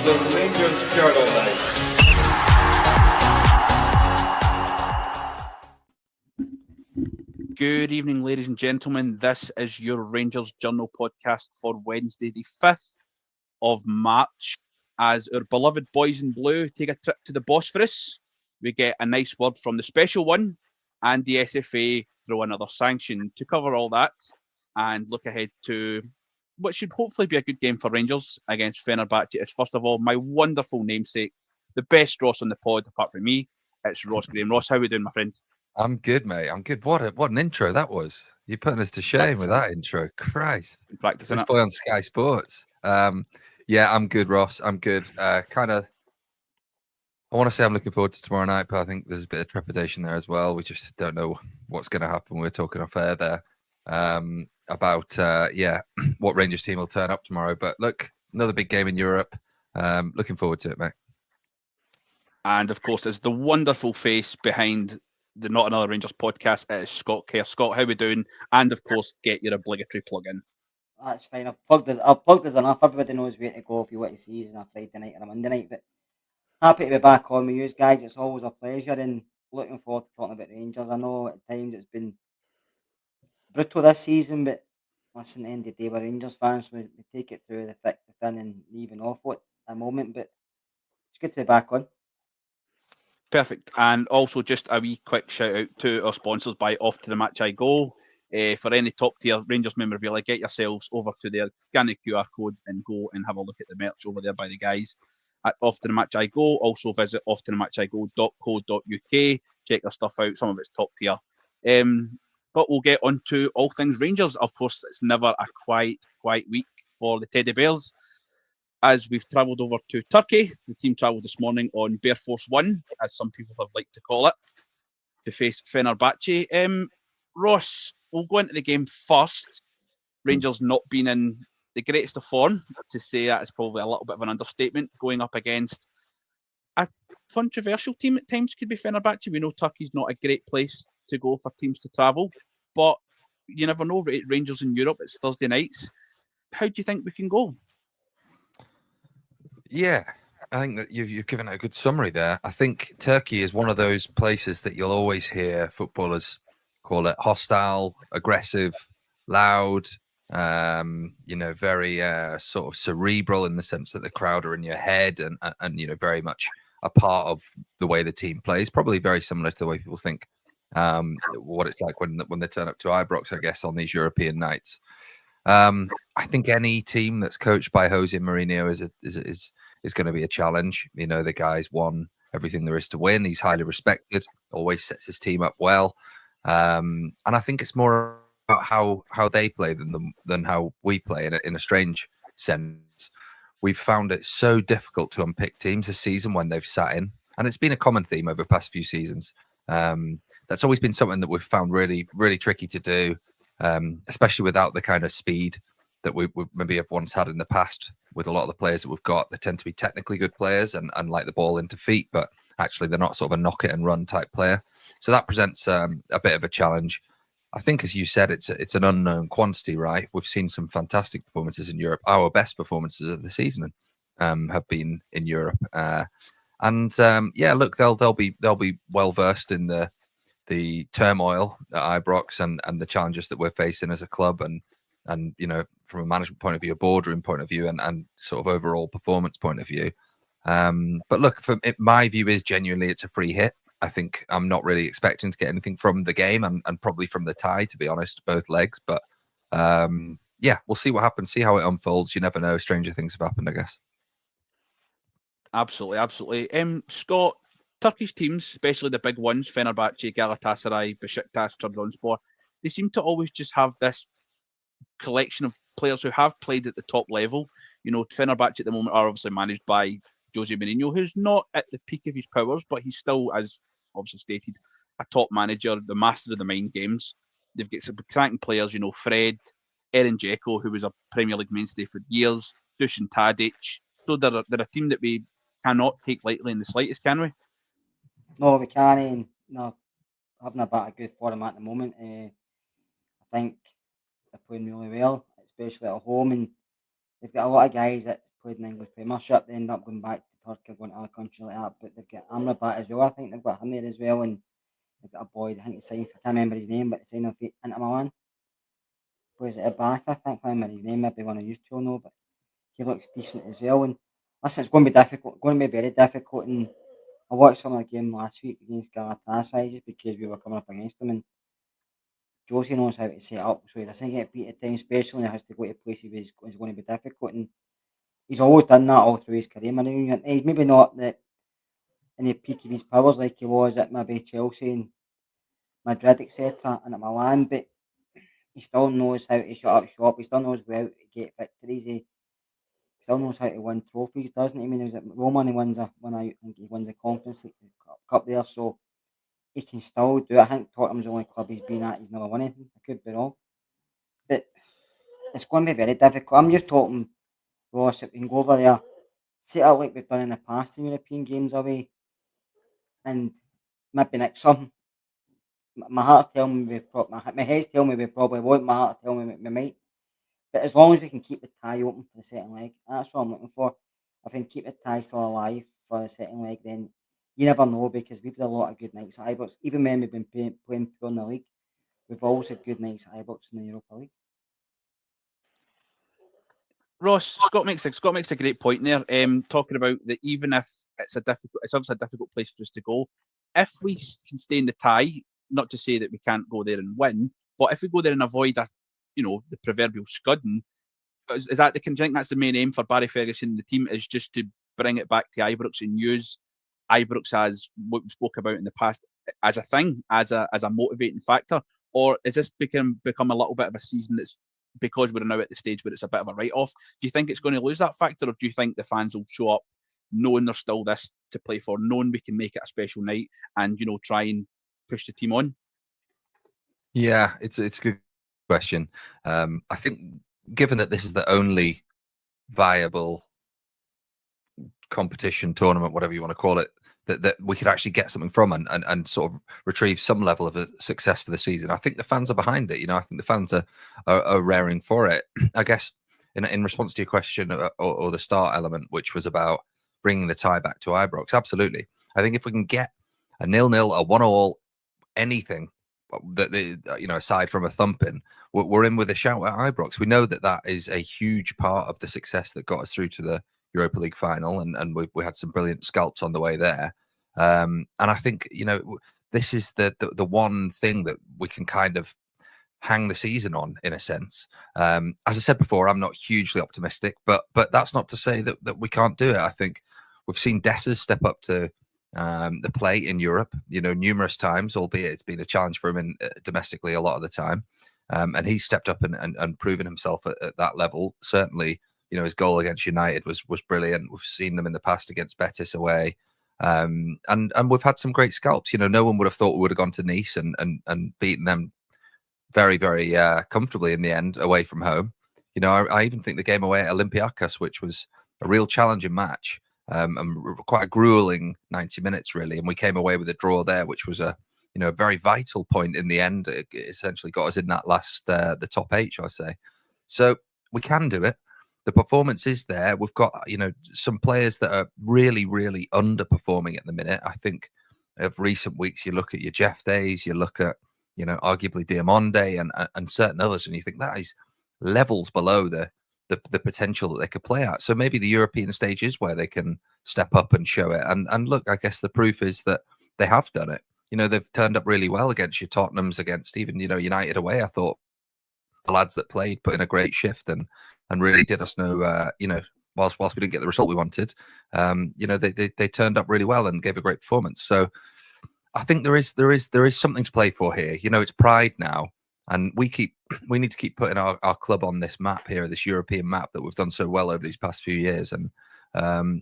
the Rangers Journal Night. Good evening, ladies and gentlemen. This is your Rangers Journal podcast for Wednesday, the 5th of March. As our beloved boys in blue take a trip to the Bosphorus, we get a nice word from the special one, and the SFA throw another sanction. To cover all that and look ahead to what should hopefully be a good game for Rangers against Fenerbahce, is first of all my wonderful namesake, the best Ross on the pod apart from me. It's Ross Graham. Ross, how are we doing, my friend? I'm good, mate. I'm good. What an intro that was. You're putting us to shame with that intro. Christ. Practicing this it. boy on Sky Sports. Yeah, I'm good, Ross. I'm good. I want to say I'm looking forward to tomorrow night, but I think there's a bit of trepidation there as well. We just don't know what's going to happen. We're talking off air there about what Rangers team will turn up tomorrow. But look, another big game in Europe. Looking forward to it, mate. And of course, it's the wonderful face behind the Not Another Rangers podcast. It is Scott Kerr. Scott, how we doing? And of course, get your obligatory plug in. That's fine. I've plugged us enough. Everybody knows where to go if you want to see us on a Friday night or a Monday night. But happy to be back on with you guys. It's always a pleasure, and looking forward to talking about Rangers. I know at times it's been brutal this season, but listen, at the end of the day, we're Rangers fans. We take it through the thick, the thin, and leaving off at a moment. But it's good to be back on. Perfect. And also just a wee quick shout out to our sponsors by Off to the Match I Go. For any top tier Rangers memorabilia, get yourselves over to their, scan the QR code and go and have a look at the merch over there by the guys at Off to the Match I Go. Also visit offtothematchigo.co.uk. Check their stuff out. Some of it's top tier. But we'll get on to all things Rangers. Of course, it's never a quiet week for the Teddy Bears. As we've travelled over to Turkey, the team travelled this morning on Bear Force One, as some people have liked to call it, to face Fenerbahce. Ross, we'll go into the game first. Rangers not being in the greatest of form, to say that is probably a little bit of an understatement, going up against a controversial team at times, could be Fenerbahce. We know Turkey's not a great place to go for teams to travel, but you never know. Rangers in Europe, it's Thursday nights. How do you think we can go? Yeah, I think that you've given it a good summary there. I think Turkey is one of those places that you'll always hear footballers call it hostile, aggressive, loud, very sort of cerebral in the sense that the crowd are in your head and very much a part of the way the team plays. Probably very similar to the way people think what it's like when they turn up to Ibrox, I guess, on these European nights. I think any team that's coached by Jose Mourinho is going to be a challenge. You know, the guy's won everything there is to win. He's highly respected, always sets his team up well. And I think it's more about how they play than how we play in a strange sense. We've found it so difficult to unpick teams this season when they've sat in. And it's been a common theme over the past few seasons. That's always been something that we've found really, really tricky to do. Especially without the kind of speed that we maybe have once had in the past with a lot of the players that we've got. They tend to be technically good players and like the ball into feet, but actually they're not sort of a knock it and run type player. So that presents a bit of a challenge. I think, as you said, it's an unknown quantity, right? We've seen some fantastic performances in Europe. Our best performances of the season have been in Europe. Look, they'll be well versed in the turmoil at Ibrox and the challenges that we're facing as a club and from a management point of view, a boardroom point of view, and sort of overall performance point of view. But look, my view is genuinely it's a free hit. I think I'm not really expecting to get anything from the game and probably from the tie, to be honest, both legs. But we'll see what happens, see how it unfolds. You never know. Stranger things have happened, I guess. Absolutely. Scott, Turkish teams, especially the big ones, Fenerbahce, Galatasaray, Besiktas, Trabzonspor, they seem to always just have this collection of players who have played at the top level. You know, Fenerbahce at the moment are obviously managed by Jose Mourinho, who's not at the peak of his powers, but he's still, as obviously stated, a top manager, the master of the mind games. They've got some cracking players, you know, Fred, Erin Dzeko, who was a Premier League mainstay for years, Dusan Tadic. So they're a team that we cannot take lightly in the slightest, can we? No, we can't. And no, having a good form at the moment. I think they're playing really well, especially at home, and they've got a lot of guys that played in the English Premiership. They end up going back to Turkey, going to other countries like that. But they've got Amrabat as well. I think they've got him there as well, and they've got a boy. I think he signed. I can't remember his name, but he signed for Inter Milan. Was it a back? I think I can't remember his name. Maybe one of you two know, but he looks decent as well. And listen, it's going to be difficult. Going to be very difficult. And I watched some of the game last week against Galatasaray just because we were coming up against them, and Josie knows how to set up, so he doesn't get beat at times, especially when he has to go to places where it's going to be difficult. And he's always done that all through his career. Man. He's maybe not in the peak of his powers like he was at maybe Chelsea and Madrid, etc., and at Milan, but he still knows how to shut up shop. He still knows how to get victories. He still knows how to win trophies, doesn't he? I mean, he was at Roma and he wins I think he wins the Conference League Cup there, so he can still do it. I think Tottenham's the only club he's been at. He's never won anything. I could be wrong, but it's going to be very difficult. I'm just hoping, Ross, if we can go over there, set up like we've done in the past in European games away, and maybe next something. My heart's telling me my head's telling me we probably won't. My heart's telling me we might. But as long as we can keep the tie open for the second leg, that's what I'm looking for. If we can keep the tie still alive for the second leg, then you never know, because we've had a lot of good nights at Ibrox. Even when we've been playing poor in the league, we've always had good nights at Ibrox in the Europa League. Ross, Scott makes a great point there. Talking about that, even if it's obviously a difficult place for us to go. If we can stay in the tie, not to say that we can't go there and win, but if we go there and avoid the proverbial scudding, is that I think that's the main aim for Barry Ferguson and the team, is just to bring it back to Ibrox and use Ibrox as what we spoke about in the past, as a thing, as a motivating factor, or is this become a little bit of a season that's, because we're now at the stage where it's a bit of a write-off? Do you think it's going to lose that factor, or do you think the fans will show up knowing there's still this to play for, knowing we can make it a special night and try and push the team on? Yeah, it's a good question. I think given that this is the only viable competition, tournament, whatever you want to call it, that we could actually get something from and sort of retrieve some level of success for the season, I think the fans are behind it. I think the fans are raring for it. I guess in response to your question or the start element, which was about bringing the tie back to Ibrox, absolutely. I think if we can get a 0-0, a 1-1, anything that aside from a thumping, we're in with a shout at Ibrox. We know that is a huge part of the success that got us through to the Europa League final, and we had some brilliant scalps on the way there. And I think this is the one thing that we can kind of hang the season on, in a sense. As I said before, I'm not hugely optimistic, but that's not to say that we can't do it. I think we've seen Dessers step up to the plate in Europe, numerous times, albeit it's been a challenge for him domestically a lot of the time. And he's stepped up and proven himself at that level. Certainly, his goal against United was brilliant. We've seen them in the past against Betis away. And we've had some great scalps. No one would have thought we would have gone to Nice and beaten them very, very comfortably in the end away from home. I even think the game away at Olympiacos, which was a real challenging match, and quite a grueling 90 minutes, really. And we came away with a draw there, which was a very vital point in the end. It essentially got us in that last, the top 8, shall I say. So we can do it. The performance is there. We've got, some players that are really, really underperforming at the minute. I think of recent weeks, you look at your Jeff Days, you look at, arguably Diamonde and certain others, and you think that is levels below the potential that they could play at. So maybe the European stage is where they can step up and show it. And look, I guess the proof is that they have done it. They've turned up really well against your Tottenhams, against even, United away. I thought the lads that played put in a great shift and really did us no, whilst we didn't get the result we wanted, they turned up really well and gave a great performance. So I think there is something to play for here. It's pride now. And we need to keep putting our club on this map here, this European map that we've done so well over these past few years. And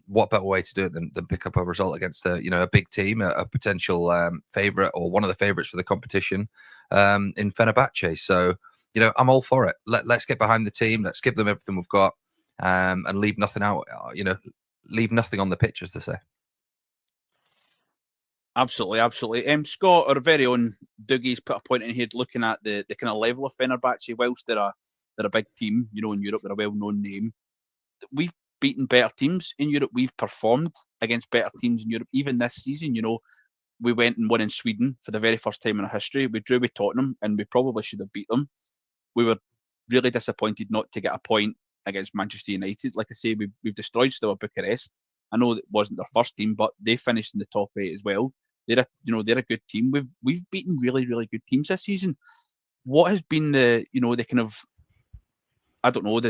what better way to do it than pick up a result against a big team, a potential favourite or one of the favourites for the competition in Fenerbahce. So, I'm all for it. Let's get behind the team. Let's give them everything we've got and leave nothing out, leave nothing on the pitch, as they say. Absolutely. Scott, our very own Doogie's put a point in here looking at the kind of level of Fenerbahce. Whilst they're a big team, in Europe, they're a well-known name. We've beaten better teams in Europe. We've performed against better teams in Europe. Even this season, we went and won in Sweden for the very first time in our history. We drew with Tottenham, and we probably should have beat them. We were really disappointed not to get a point against Manchester United. Like I say, we've destroyed Steaua Bucharest. I know it wasn't their first team, but they finished in the top 8 as well. They're a good team. We've beaten really, really good teams this season. What has been the kind of, I don't know,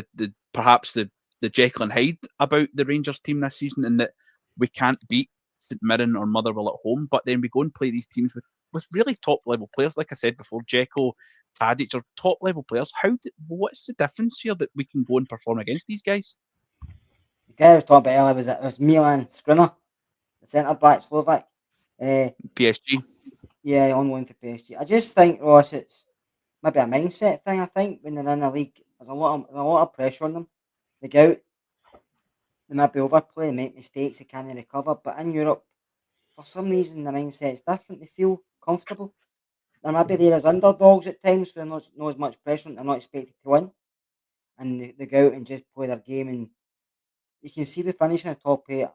perhaps the Jekyll and Hyde about the Rangers team this season, in that we can't beat St Mirren or Motherwell at home, but then we go and play these teams with really top level players. Like I said before, Dzeko, Tadic are top level players. What's the difference here that we can go and perform against these guys? The guy I was talking about earlier was Milan Skriniar, the centre back, Slovak. PSG. Yeah, on loan for PSG. I just think, Ross, it's maybe a mindset thing. I think when they're in the league, there's a lot of pressure on them. They go out, they maybe overplay, make mistakes, they can't recover. But in Europe, for some reason, the mindset's different. They feel comfortable. They're maybe there as underdogs at times, so there's not as much pressure. They're not expected to win, and they go out and just play their game. And you can see we finish in the top 8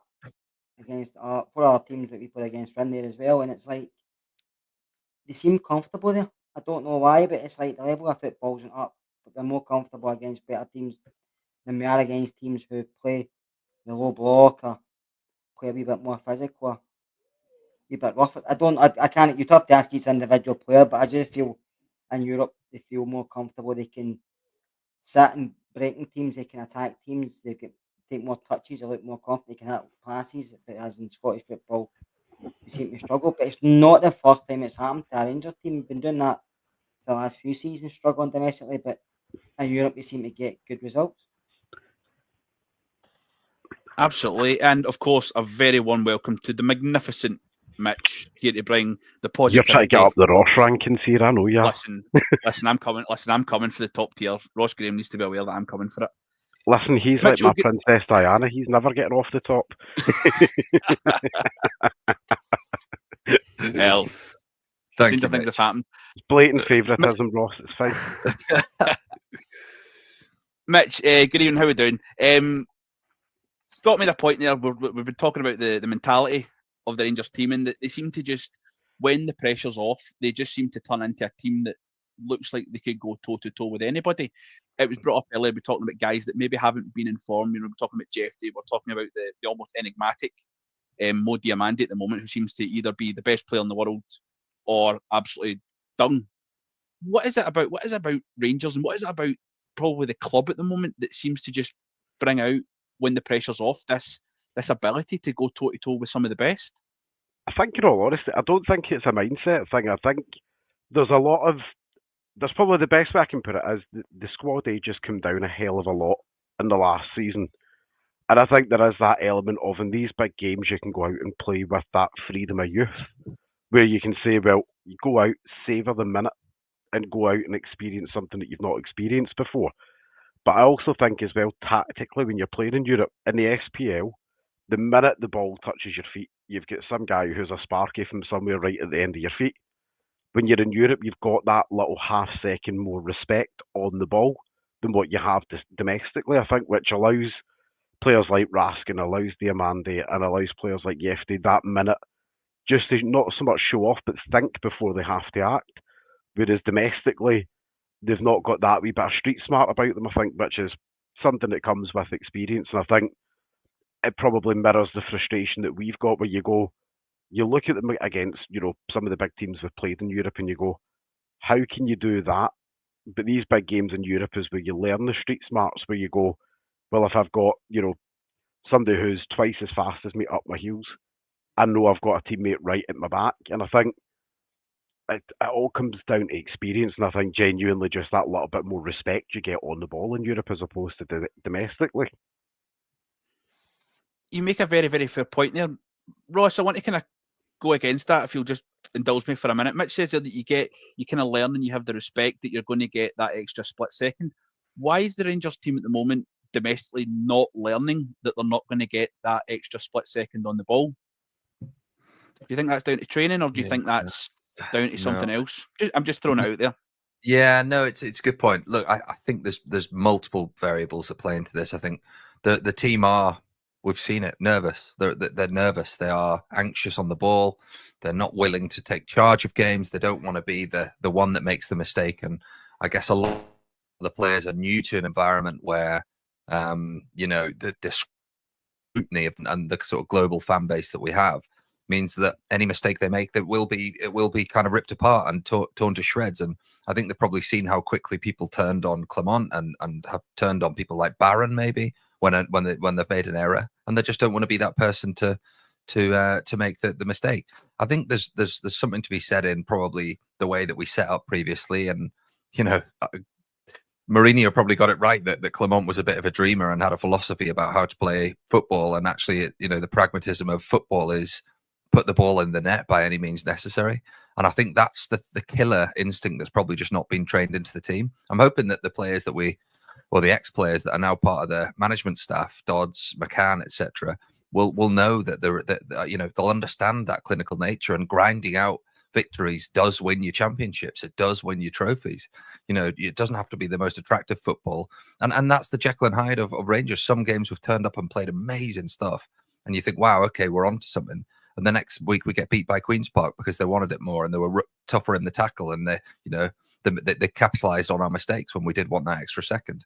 against 4 other teams that we play against in there as well. And it's like they seem comfortable there. I don't know why, but it's like the level of football's not up. But we're more comfortable against better teams than we are against teams who play the low block or play a wee bit more physical, or a wee bit rough. I can't. You'd have to ask each individual player, but I just feel in Europe they feel more comfortable. They can sit and breaking teams. They can attack teams. They can take more touches. They look more confident. They can hit passes. But as in Scottish football, they seem to struggle. But it's not the first time it's happened to our Rangers team. We've been doing that for the last few seasons, struggling domestically, but in Europe we seem to get good results. Absolutely, and of course, a very warm welcome to the magnificent Mitch, here to bring the positivity. You're trying to get up the Ross rankings here, I know you. Listen, I'm coming. Listen, I'm coming for the top tier. Ross Graham needs to be aware that I'm coming for it. Listen, he's Mitch, like my Princess Diana. He's never getting off the top. Well, Thank you, things have happened. It's blatant favouritism, Ross. It's fine. Mitch, good evening. How are we doing? Scott made a point there. We've been talking about the mentality of the Rangers team, and that they seem to just, when the pressure's off, they just seem to turn into a team that looks like they could go toe to toe with anybody. It was brought up earlier. We're talking about guys that maybe haven't been in form. We're talking about Jeffrey. We're talking about the almost enigmatic Mo Diamandi at the moment, who seems to either be the best player in the world or absolutely dung. What is it about Rangers, and what is it about probably the club at the moment that seems to just bring out, when the pressure's off, this ability to go toe to toe with some of the best? I think, in all honesty, I don't think it's a mindset thing. I think there's probably the best way I can put it is the squad age has come down a hell of a lot in the last season. And I think there is that element of, in these big games, you can go out and play with that freedom of youth, where you can say, well, you go out, savour the minute, and go out and experience something that you've not experienced before. But I also think as well, tactically, when you're playing in Europe, in the SPL, the minute the ball touches your feet, you've got some guy who's a sparky from somewhere right at the end of your feet. When you're in Europe, you've got that little half second more respect on the ball than what you have domestically, I think, which allows players like Raskin, allows Diamandi, and allows players like Yefti that minute just to not so much show off, but think before they have to act. Whereas domestically, they've not got that wee bit of street smart about them, I think, which is something that comes with experience. And I think it probably mirrors the frustration that we've got, where you look at them against, some of the big teams we've played in Europe, and you go, how can you do that? But these big games in Europe is where you learn the street smarts, where you go, well, if I've got, somebody who's twice as fast as me up my heels, I know I've got a teammate right at my back. And I think it all comes down to experience, and I think genuinely just that little bit more respect you get on the ball in Europe as opposed to domestically. You make a very, very fair point there, Ross. I want to kind of go against that, if you'll just indulge me for a minute. Mitch says there that you kind of learn and you have the respect that you're going to get that extra split second. Why is the Rangers team at the moment domestically not learning that they're not going to get that extra split second on the ball? Do you think that's down to training, or do you think that's down to something else? I'm just throwing it out there. Yeah, no, it's a good point. Look, I think there's multiple variables that play into this. I think the team are, we've seen it, nervous. They're nervous. They are anxious on the ball. They're not willing to take charge of games. They don't want to be the one that makes the mistake. And I guess a lot of the players are new to an environment where the scrutiny and the sort of global fan base that we have means that any mistake they make, it will be kind of ripped apart and torn to shreds. And I think they've probably seen how quickly people turned on Clement and have turned on people like Barron maybe when they've made an error, and they just don't want to be that person to make the mistake. I think there's something to be said in probably the way that we set up previously, and Mourinho probably got it right that Clement was a bit of a dreamer and had a philosophy about how to play football. And actually, the pragmatism of football is put the ball in the net by any means necessary. And I think that's the killer instinct that's probably just not been trained into the team. I'm hoping that the players the ex-players that are now part of the management staff, Dodds, McCann, etc., will know that they'll understand that clinical nature, and grinding out victories does win you championships. It does win you trophies. It doesn't have to be the most attractive football. And that's the Jekyll and Hyde of Rangers. Some games we've turned up and played amazing stuff, and you think, wow, okay, we're on to something. And the next week we get beat by Queen's Park because they wanted it more and they were tougher in the tackle, and they capitalized on our mistakes when we did want that extra second.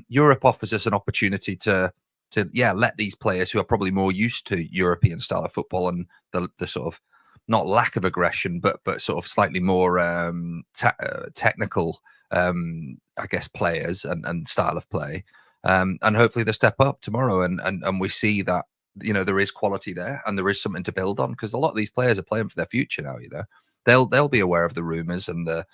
Europe offers us an opportunity to let these players who are probably more used to European style of football and the sort of not lack of aggression, but sort of slightly more technical, I guess, players and style of play, and hopefully they step up tomorrow, and we see that there is quality there and there is something to build on, because a lot of these players are playing for their future now. They'll be aware of the rumors and the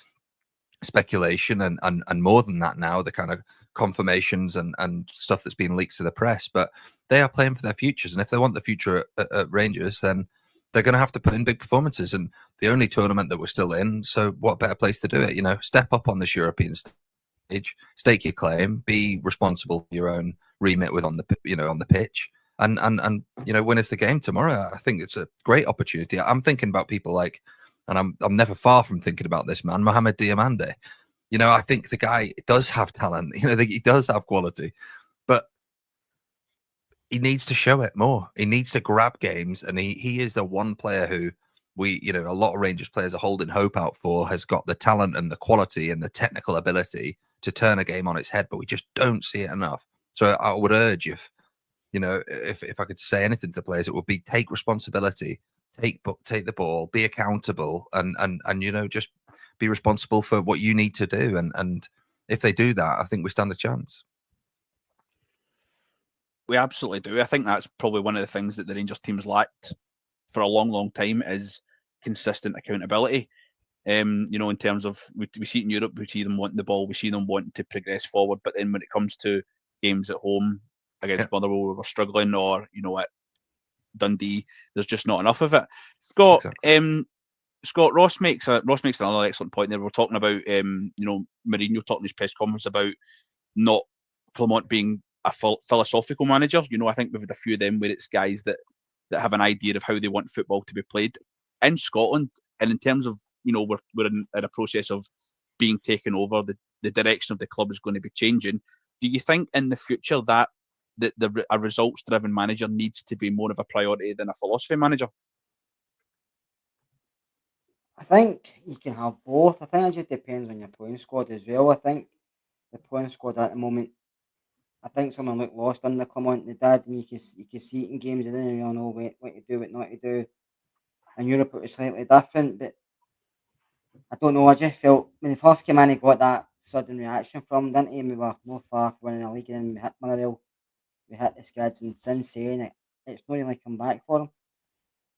speculation and more than that now, the kind of confirmations and stuff that's been leaked to the press, but they are playing for their futures, and if they want the future at Rangers, then they're going to have to put in big performances. And the only tournament that we're still in, so what better place to do it? Step up on this European stage, stake your claim, be responsible for your own remit on the pitch, and win us the game tomorrow. I think it's a great opportunity. I'm thinking about people like, and I'm never far from thinking about this man, Mohamed Diamande. I think the guy does have talent. He does have quality, but he needs to show it more. He needs to grab games, and he is the one player who a lot of Rangers players are holding hope out for, has got the talent and the quality and the technical ability to turn a game on its head, but we just don't see it enough. So I would urge, if I could say anything to players, it would be take responsibility, take the ball, be accountable, and just be responsible for what you need to do. And if they do that, I think we stand a chance. We absolutely do. I think that's probably one of the things that the Rangers team's lacked for a long, long time, is consistent accountability. In terms of, we see it in Europe, we see them wanting the ball, we see them wanting to progress forward, but then when it comes to games at home against Motherwell, where we're struggling, or at Dundee, there's just not enough of it. Scott, exactly. Scott, Ross makes another excellent point there. We're talking about Mourinho talking in his press conference about not Clement being a philosophical manager. I think we've had a few of them where it's guys that have an idea of how they want football to be played in Scotland. And in terms of, we're in a process of being taken over, the direction of the club is going to be changing. Do you think in the future that a results-driven manager needs to be more of a priority than a philosophy manager? I think you can have both. I think it just depends on your playing squad as well. I think the playing squad at the moment, I think someone looked lost under Clement. They did, and you can see it in games. They didn't really know what to do, what not to do. In Europe, it was slightly different, but I don't know. I just felt when they first came in, he got that sudden reaction from, didn't he? We were not far from winning the league, and we hit Motherwell, we hit the Skids, and since saying it's not really come back for him.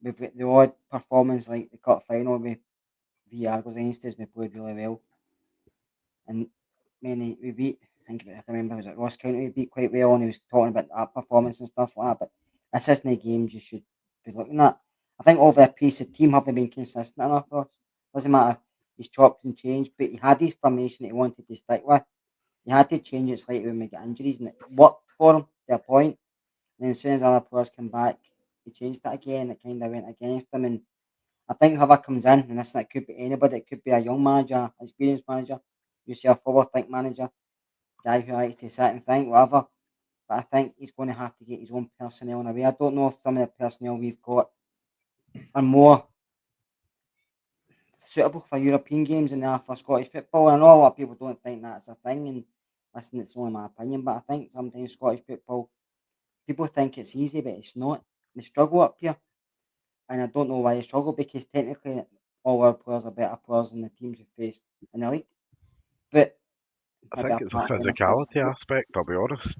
We've got the odd performance like the cup final with VR goes against us. We played really well, and mainly we beat. I can remember, was it Ross County we beat quite well, and he was talking about that performance and stuff like that. But this isn't the games you should be looking at. I think over a piece, the team haven't been consistent enough for us. Doesn't matter, he's chopped and changed, but he had his formation that he wanted to stick with. He had to change it slightly when we get injuries, and it worked for him to a point. And then as soon as other players come back, he changed it again. It kind of went against him, and I think whoever comes in, and it could be anybody, it could be a young manager, experienced manager, yourself, forward think manager, guy who likes to sit and think, whatever. but I think he's going to have to get his own personnel in a way. I don't know if some of the personnel we've got are more suitable for European games than they are for Scottish football. I know a lot of people don't think that's a thing, and listen, it's only my opinion, but I think sometimes Scottish football, people think it's easy, but it's not. They struggle up here, and I don't know why they struggle, because technically all our players are better players than the teams we faced in the league. But I maybe think it's a apart from the course physicality aspect, I'll be honest.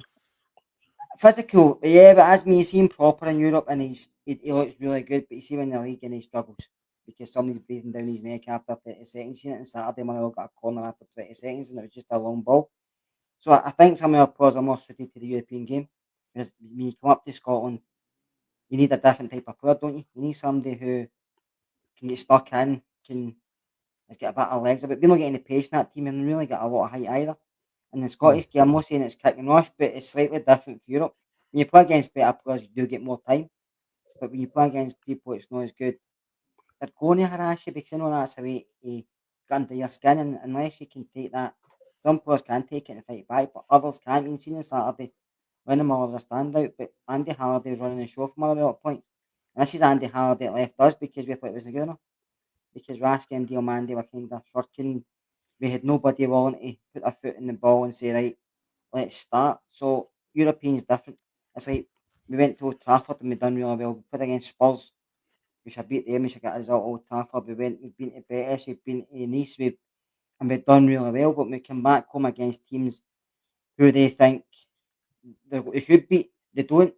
physical, yeah, but as me, you see him proper in Europe, and he looks really good, but you see him in the league and he struggles because somebody's breathing down his neck after 30 seconds. You know, on Saturday, Motherwell got a corner after 20 seconds, and it was just a long ball. So I think some of our players are more suited to the European game. Whereas when you come up to Scotland, you need a different type of player, don't you? You need somebody who can get stuck in, has got a bit of legs, but we're not getting the pace in that team, and really got a lot of height either. In the Scottish game, I'm not saying it's kick and rush, but it's slightly different for Europe. When you play against better players, you do get more time. But when you play against people, it's not as good. They're going to harass you, because I know that's a way to get under your skin, and unless you can take that, some players can take it and fight back, but others can't. You've seen on Saturday, Lennon Muller was a standout, but Andy Halliday was running the show for Motherwell at points. And this is Andy Halliday that left us because we thought it wasn't good enough. Because Raskin and Diomande were kind of shirking. We had nobody willing to put a foot in the ball and say, right, let's start. So Europeans different. It's like we went to Old Trafford and we done really well. We played against Spurs. We should beat them. We should get a result at Old Trafford. We've been to Betis. We've been to Nice. And we've done really well. But when we come back home against teams who they think they should beat, they don't.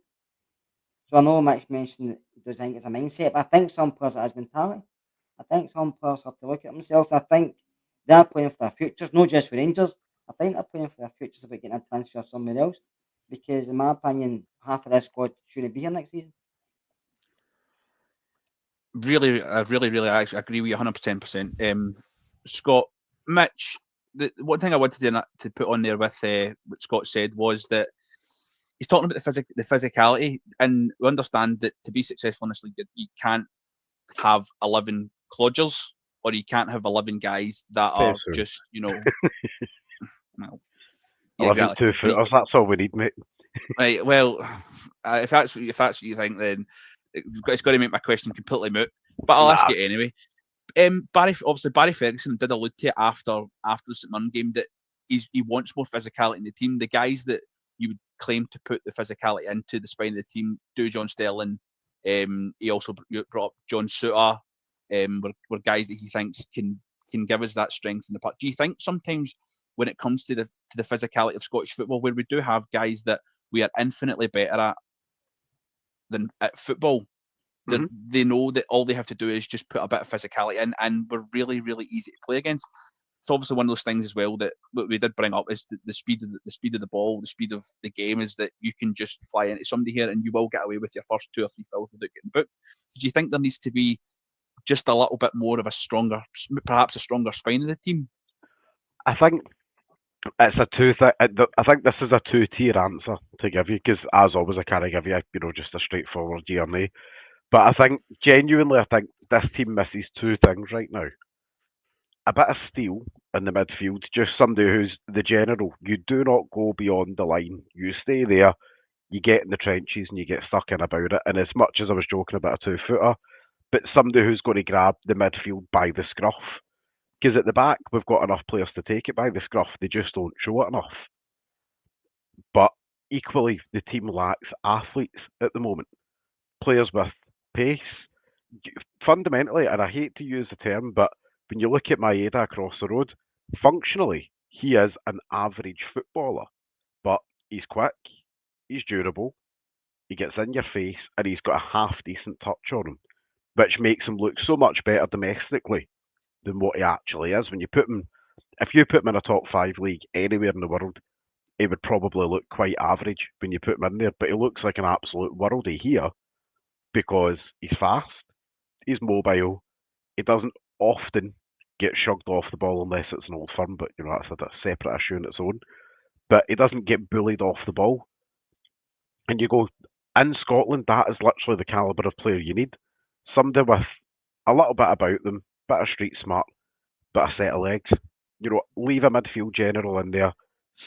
So I know Mitch mentioned that he does think it's a mindset, but I think some players it has mentality. I think some players have to look at themselves. I think they're playing for their futures, not just for Rangers. I think they're playing for their futures about getting a transfer somewhere else. Because in my opinion, half of this squad shouldn't be here next season. Really, I actually agree with you 110%. Scott, Mitch, the one thing I wanted to put on there with what Scott said was that he's talking about the physicality, and we understand that to be successful in this league, you can't have 11 clodgers, or you can't have 11 guys that are Fair just, well, 11 exactly. 2-footers, that's all we need, mate. Right. Well, if that's what you think, then it's got to make my question completely moot. But I'll ask it anyway. Barry Ferguson did allude to it after the St Mirren game that he wants more physicality in the team. The guys that you would claim to put the physicality into the spine of the team do John Sterling. He also brought up John Souttar. Were guys that he thinks can give us that strength in the park. Do you think sometimes when it comes to the physicality of Scottish football, where we do have guys that we are infinitely better than at football, they know that all they have to do is just put a bit of physicality in, and we're really, really easy to play against. It's obviously one of those things as well that what we did bring up is the speed of the ball, the speed of the game, is that you can just fly into somebody here and you will get away with your first 2 or 3 fouls without getting booked. So do you think there needs to be just a little bit more of perhaps a stronger spine in the team? I think it's a I think this is a 2-tier answer to give you, because as always I can't give you just a straightforward yeah or nay. But I think genuinely, I think this team misses 2 things right now. A bit of steel in the midfield, just somebody who's the general. You do not go beyond the line. You stay there, you get in the trenches and you get stuck in about it. And as much as I was joking about a 2-footer, but somebody who's going to grab the midfield by the scruff. Because at the back, we've got enough players to take it by the scruff. They just don't show it enough. But equally, the team lacks athletes at the moment. Players with pace. Fundamentally, and I hate to use the term, but when you look at Maeda across the road, functionally, he is an average footballer. But he's quick, he's durable, he gets in your face, and he's got a half-decent touch on him, which makes him look so much better domestically than what he actually is. If you put him in a top 5 league anywhere in the world, he would probably look quite average when you put him in there, but he looks like an absolute worldie here because he's fast, he's mobile, he doesn't often get shugged off the ball unless it's an Old Firm, but that's a separate issue on its own. But he doesn't get bullied off the ball. And you go, in Scotland, that is literally the calibre of player you need. Somebody with a little bit about them, bit of street smart, but a set of legs. Leave a midfield general in there,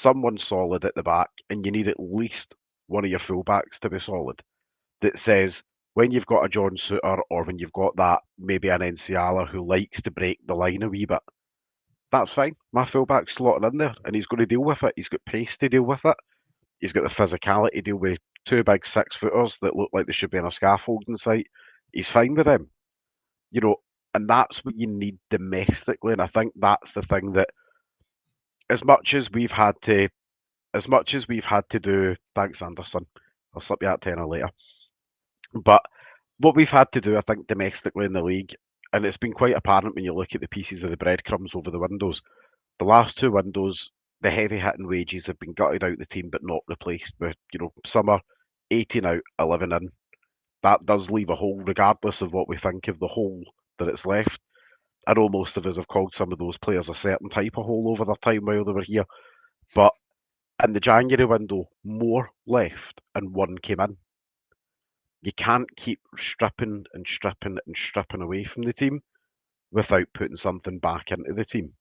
someone solid at the back, and you need at least one of your fullbacks to be solid that says when you've got a John Souttar or when you've got that maybe an Enciala who likes to break the line a wee bit, that's fine. My fullback's slotted in there and he's going to deal with it. He's got pace to deal with it. He's got the physicality to deal with two big 6-footers that look like they should be on a scaffolding site. He's fine with them. You know, and that's what you need domestically. And I think that's the thing that as much as we've had to do, thanks Anderson, I'll slip you that tenner later. But what we've had to do, I think, domestically in the league, and it's been quite apparent when you look at the pieces of the breadcrumbs over the windows. The last two windows, the heavy hitting wages have been gutted out the team but not replaced with, you know, some are 18 out, 11 in. That does leave a hole, regardless of what we think of the hole that it's left. I know most of us have called some of those players a certain type of hole over their time while they were here, but in the January window, more left and one came in. You can't keep stripping and stripping and stripping away from the team without putting something back into the team.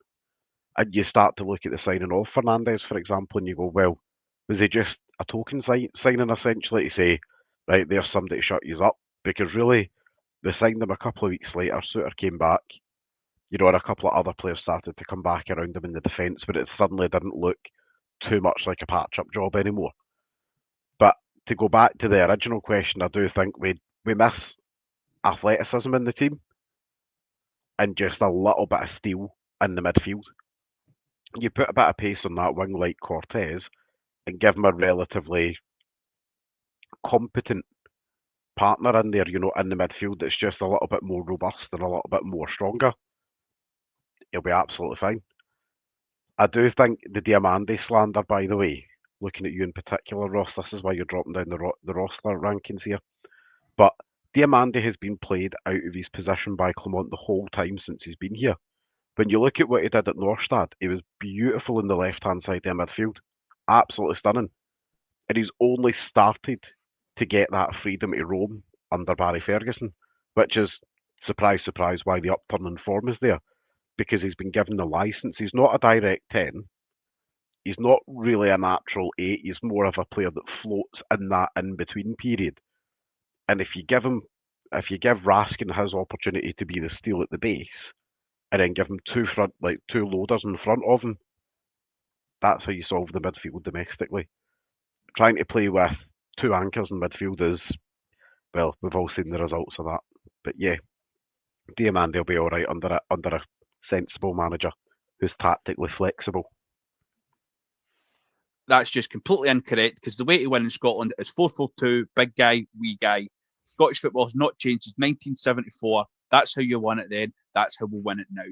And you start to look at the signing of Fernandes, for example, and you go, well, was he just a token signing essentially to say, right, there's somebody to shut you up? Because really, they signed him a couple of weeks later, Souttar came back, you know, and a couple of other players started to come back around him in the defence, but it suddenly didn't look too much like a patch-up job anymore. But to go back to the original question, I do think we miss athleticism in the team and just a little bit of steel in the midfield. You put a bit of pace on that wing like Cortez and give him a relatively competent partner in there, you know, in the midfield that's just a little bit more robust and a little bit more stronger. He'll be absolutely fine. I do think the Diamande slander, by the way, looking at you in particular, Ross, this is why you're dropping down the roster rankings here. But Diamande has been played out of his position by Clement the whole time since he's been here. When you look at what he did at Norstad, he was beautiful in the left-hand side of the midfield. Absolutely stunning. And he's only started to get that freedom to roam under Barry Ferguson, which is, surprise, surprise, why the upturn in form is there. Because he's been given the licence. He's not a direct 10. He's not really a natural 8. He's more of a player that floats in that in-between period. And if you give Raskin his opportunity to be the steel at the base, and then give him two loaders in front of him, that's how you solve the midfield domestically. Trying to play with two anchors in midfield is, well, we've all seen the results of that. But yeah, Diamande will be all right under a sensible manager who's tactically flexible. That's just completely incorrect, because the way to win in Scotland is 4-4-2, big guy, wee guy. Scottish football has not changed since 1974. That's how you won it then. That's how we'll win it now.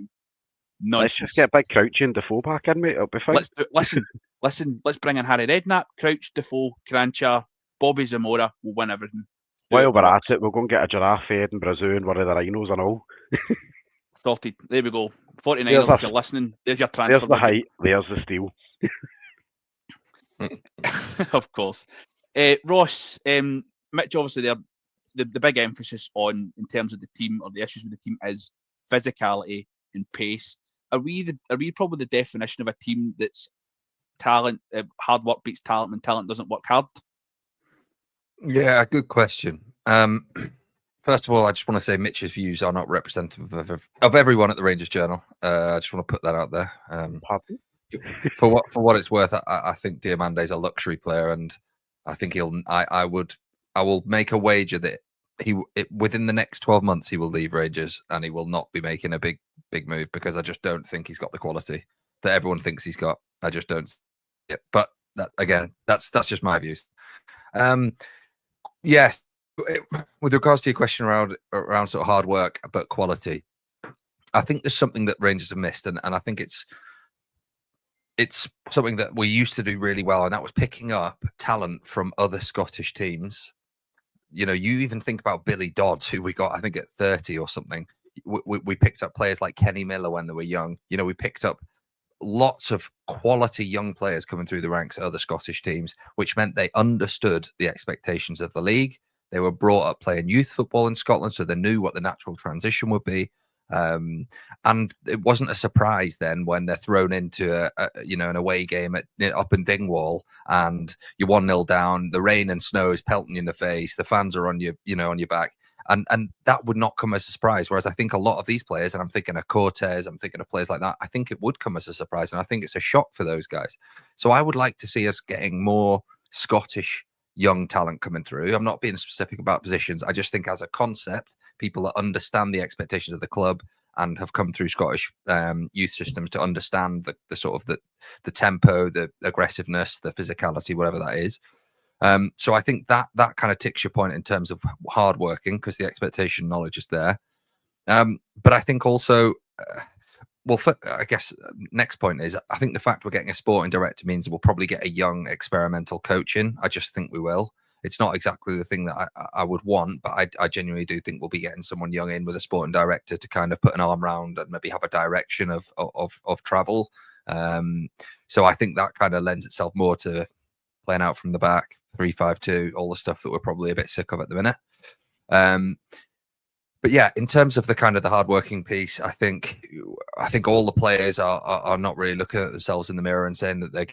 Nonsense. Let's just get Big Crouchy and Defoe back in, mate. It'll be fine. Listen. Let's bring in Harry Redknapp, Crouch, Defoe, Crancher, Bobby Zamora. We'll win everything. While we're at it, we'll go and get a giraffe fed in Brazil and one of the rhinos and all. Sorted. There we go. 49ers, if you're listening, there's your transfer. There's the height. There's the steel. Of course. Ross, Mitch, obviously, the big emphasis on, in terms of the team, or the issues with the team, is physicality and pace. Are we probably the definition of a team that's talent, hard work beats talent, and talent doesn't work hard? Yeah, good question. First of all, I just want to say Mitch's views are not representative of everyone at the Rangers Journal. I just want to put that out there. For what it's worth, I think Diamande's a luxury player, and I think I will make a wager that within the next 12 months he will leave Rangers and he will not be making a big move, because I just don't think he's got the quality that everyone thinks he's got. I just don't. But that, again, that's just my views. Yes, with regards to your question around sort of hard work but quality, I think there's something that Rangers have missed, and I think it's something that we used to do really well, and that was picking up talent from other Scottish teams. You know, you even think about Billy Dodds, who we got, I think, at 30 or something. We picked up players like Kenny Miller when they were young. You know, we picked up lots of quality young players coming through the ranks of other Scottish teams, which meant they understood the expectations of the league. They were brought up playing youth football in Scotland, so they knew what the natural transition would be. And it wasn't a surprise then when they're thrown into an away game up in Dingwall, and you're 1-0 down. The rain and snow is pelting you in the face. The fans are on you, on your back, and that would not come as a surprise. Whereas I think a lot of these players, and I'm thinking of Cortez, I'm thinking of players like that, I think it would come as a surprise, and I think it's a shock for those guys. So I would like to see us getting more Scottish young talent coming through. I'm not being specific about positions. I just think as a concept, people that understand the expectations of the club and have come through Scottish youth systems to understand the sort of the tempo, the aggressiveness, the physicality, whatever that is. So I think that kind of ticks your point in terms of hard working, because the expectation knowledge is there. But I think also, I guess next point is, I think the fact we're getting a sporting director means we'll probably get a young experimental coach in. I just think we will. It's not exactly the thing that I would want, but I genuinely do think we'll be getting someone young in with a sporting director to kind of put an arm around and maybe have a direction of travel. So I think that kind of lends itself more to playing out from the back, 3-5-2, all the stuff that we're probably a bit sick of at the minute. But yeah, in terms of the kind of the hardworking piece, I think all the players are not really looking at themselves in the mirror and saying that they're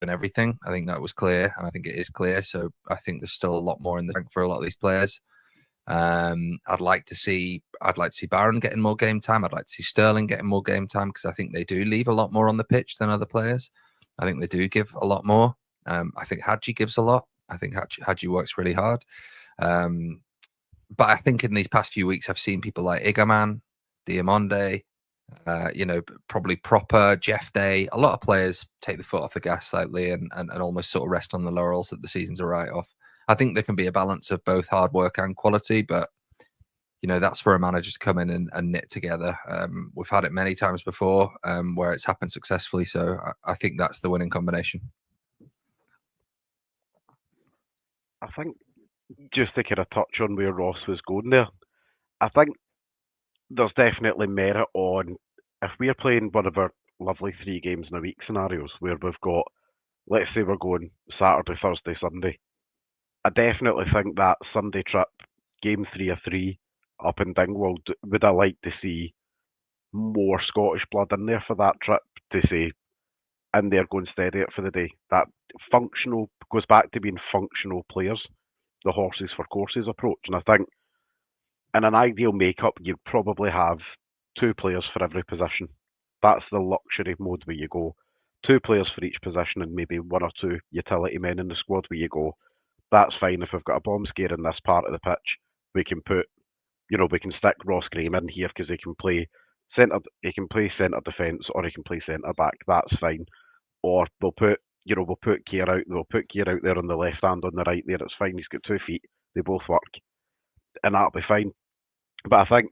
doing everything. I think that was clear, and I think it is clear. So I think there's still a lot more in the tank for a lot of these players. I'd like to see Barron getting more game time. I'd like to see Sterling getting more game time, because I think they do leave a lot more on the pitch than other players. I think they do give a lot more. I think Hadji gives a lot. I think Hadji works really hard. But I think in these past few weeks, I've seen people like Igaman, Diamonde, probably Proper, Jeff Day. A lot of players take the foot off the gas slightly and almost sort of rest on the laurels that the season's a write-off. I think there can be a balance of both hard work and quality, but that's for a manager to come in and knit together. We've had it many times before where it's happened successfully, so I think that's the winning combination. I think, just to kind of touch on where Ross was going there, I think there's definitely merit on, if we're playing one of our lovely 3 games in a week scenarios where we've got, let's say we're going Saturday, Thursday, Sunday. I definitely think that Sunday trip, game 3 of 3 up in Dingwall, would I like to see more Scottish blood in there for that trip, to say, and they're going steady it for the day. That functional goes back to being functional players, the horses for courses approach. And I think in an ideal makeup, you'd probably have 2 players for every position. That's the luxury mode where you go. 2 players for each position and maybe 1 or 2 utility men in the squad where you go. That's fine. If we've got a bomb scare in this part of the pitch, we can put, we can stick Ross Graham in here because he can play centre defence, or he can play centre back. That's fine. Or we'll put Keir out. We'll put Keir out there on the left and on the right there. It's fine. He's got 2 feet. They both work, and that'll be fine. But I think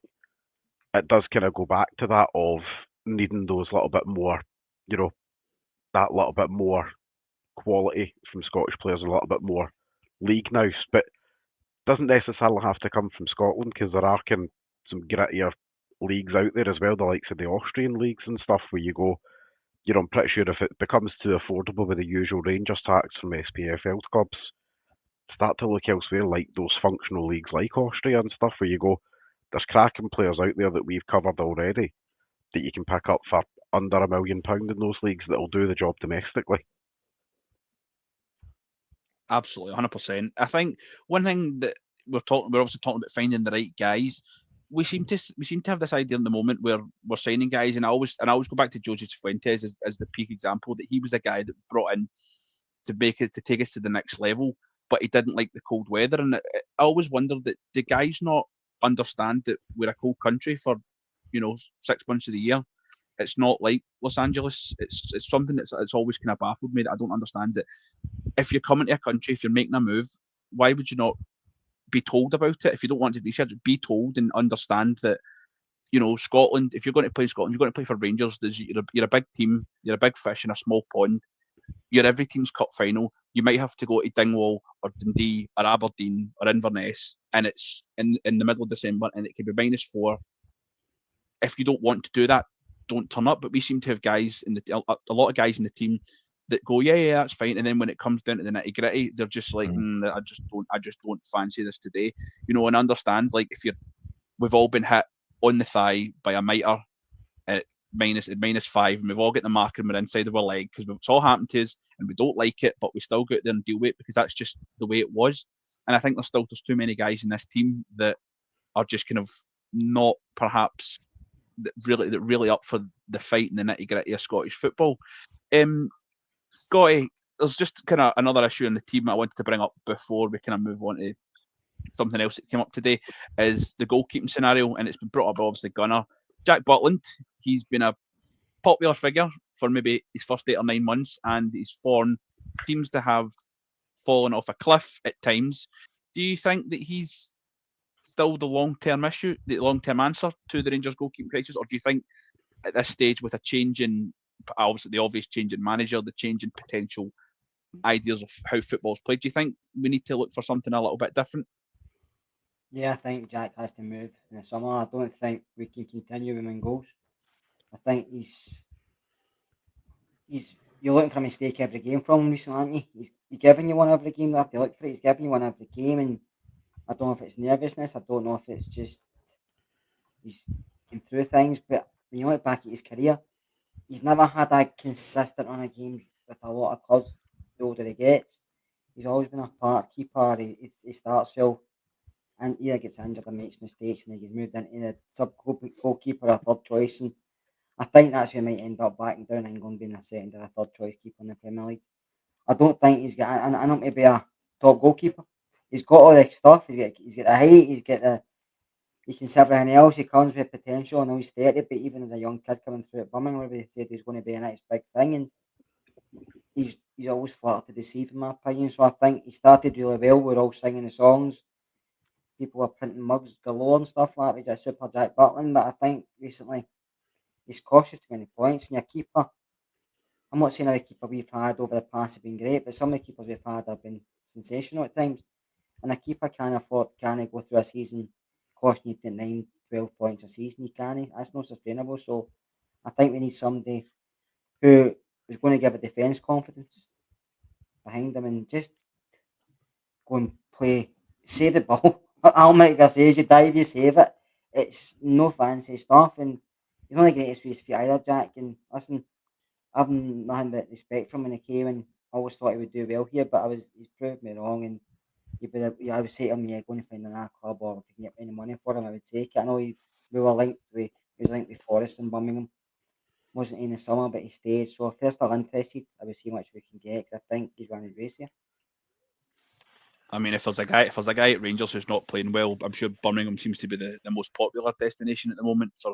it does kind of go back to that of needing those little bit more, that little bit more quality from Scottish players, a little bit more league now. But doesn't necessarily have to come from Scotland, because there are some grittier leagues out there as well, the likes of the Austrian leagues and stuff, where you go, I'm pretty sure if it becomes too affordable with the usual Rangers tax from SPFL clubs, start to look elsewhere, like those functional leagues like Austria and stuff, where you go, there's cracking players out there that we've covered already that you can pick up for under £1 million in those leagues that'll do the job domestically. Absolutely, 100%. I think one thing that we're obviously talking about finding the right guys. We seem to have this idea in the moment where we're signing guys, and I always go back to Jose Fuentes as the peak example, that he was a guy that brought in to take us to the next level, but he didn't like the cold weather. And I always wondered that the guys not understand that we're a cold country for 6 months of the year. It's not like Los Angeles. It's something that's always kind of baffled me, that I don't understand it. If you're coming to a country, if you're making a move, why would you not be told about it? If you don't want to research, be told and understand that, Scotland, if you're going to play Scotland, you're going to play for Rangers. You're a big team, you're a big fish in a small pond. You're every team's cup final. You might have to go to Dingwall or Dundee or Aberdeen or Inverness, and it's in the middle of December, and it could be -4. If you don't want to do that, don't turn up. But we seem to have guys a lot of guys in the team that go, yeah, that's fine. And then when it comes down to the nitty gritty, they're just like, I just don't fancy this today. And understand, like, we've all been hit on the thigh by a mitre at -5, and we've all got the mark and we're inside of our leg because it's all happened to us and we don't like it, but we still go out there and deal with it because that's just the way it was. And I think there's too many guys in this team that are just kind of not perhaps really up for the fight and the nitty gritty of Scottish football. Scotty, there's just kind of another issue in the team I wanted to bring up before we kind of move on to something else that came up today, is the goalkeeping scenario, and it's been brought up obviously Gunner. Jack Butland, he's been a popular figure for maybe his first 8 or 9 months, and his form seems to have fallen off a cliff at times. Do you think that he's still the long-term issue, the long-term answer to the Rangers goalkeeping crisis, or do you think at this stage, with a change in, obviously the obvious change in manager, the change in potential ideas of how football's played, do you think we need to look for something a little bit different? Yeah, I think Jack has to move in the summer. I don't think we can continue with him in goals. I think he's you're looking for a mistake every game from him recently, aren't you? He's giving you one every game. You have to look for it. He's giving you one every game, and I don't know if it's nervousness. I don't know if it's just he's getting through things. But when you look back at his career, he's never had a consistent run of games with a lot of clubs. The older he gets, he's always been a part keeper. He starts well and either gets injured or makes mistakes, and he gets moved into the sub goalkeeper or third choice. And I think that's where he might end up backing down and going being a second or a third choice keeper in the Premier League. I don't think he's got. I don't maybe a top goalkeeper. He's got all the stuff. He's got the height. He can see everything else. He comes with potential. I know he's 30, but even as a young kid coming through at Birmingham, they said he's going to be the next big thing, and he's always flattered to deceive, in my opinion. So I think he started really well. We're all singing the songs. People were printing mugs galore and stuff like that. We got Super Jack Butland, but I think recently he's cautious too many points. And your keeper, I'm not saying every keeper we've had over the past have been great, but some of the keepers we've had have been sensational at times. And a keeper can't go through a season costing you to 9, 12 points a season. He can't. That's not sustainable. So I think we need somebody who is going to give a defence confidence behind them and just go and play, save the ball. I'll make this age, you dive, you save it. It's no fancy stuff, and he's not the greatest with his feet either, Jack. And listen, I've nothing but respect for him when he came, and I always thought he would do well here, but he's proved me wrong. And I would say to him, yeah, go and find another club, or if you can get any money for him, I would take it. I know he was linked with Forest in Birmingham. Wasn't in the summer, but he stayed. So if they're still interested, I would see how much we can get, because I think he's running his race here. I mean, if there's a guy at Rangers who's not playing well, I'm sure Birmingham seems to be the most popular destination at the moment for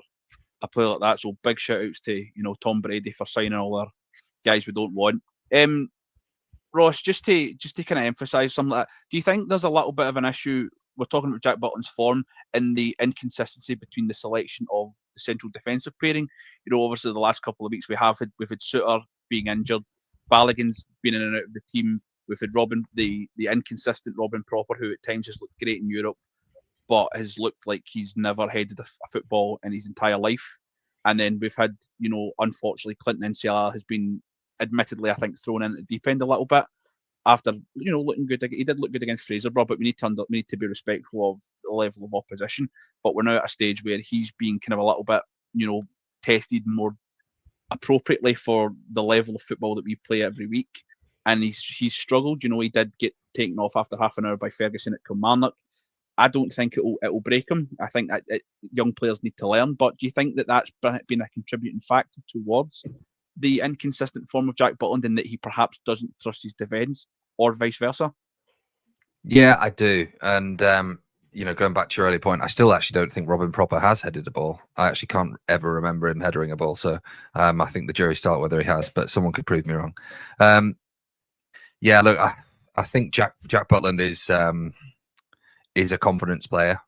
a player like that. So big shout outs to Tom Brady for signing all our guys we don't want. Ross, just to kind of emphasise something like that, do you think there's a little bit of an issue? We're talking about Jack Butland's form in the inconsistency between the selection of the central defensive pairing. Obviously the last couple of weeks we've had Suter being injured, Balogun's been in and out of the team. We've had Robin, the inconsistent Robin Propper, who at times has looked great in Europe, but has looked like he's never headed a football in his entire life. And then we've had, unfortunately, Clinton NCR has been, admittedly, I think, thrown in at the deep end a little bit after, looking good. He did look good against Fraserburgh, but we need to be respectful of the level of opposition. But we're now at a stage where he's being kind of a little bit, tested more appropriately for the level of football that we play every week. And he's struggled. He did get taken off after half an hour by Ferguson at Kilmarnock. I don't think it'll break him. I think that young players need to learn. But do you think that that's been a contributing factor towards the inconsistent form of Jack Butland, and that he perhaps doesn't trust his defence, or vice versa? Yeah, I do. And going back to your earlier point, I still actually don't think Robin Propper has headed a ball. I actually can't ever remember him headering a ball. So I think the jury's still out whether he has, but someone could prove me wrong. Yeah, look, I think Jack Butland is a confidence player.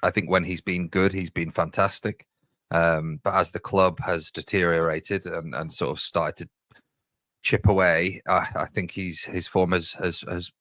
I think when he's been good, he's been fantastic. But as the club has deteriorated and sort of started to chip away, I think his form has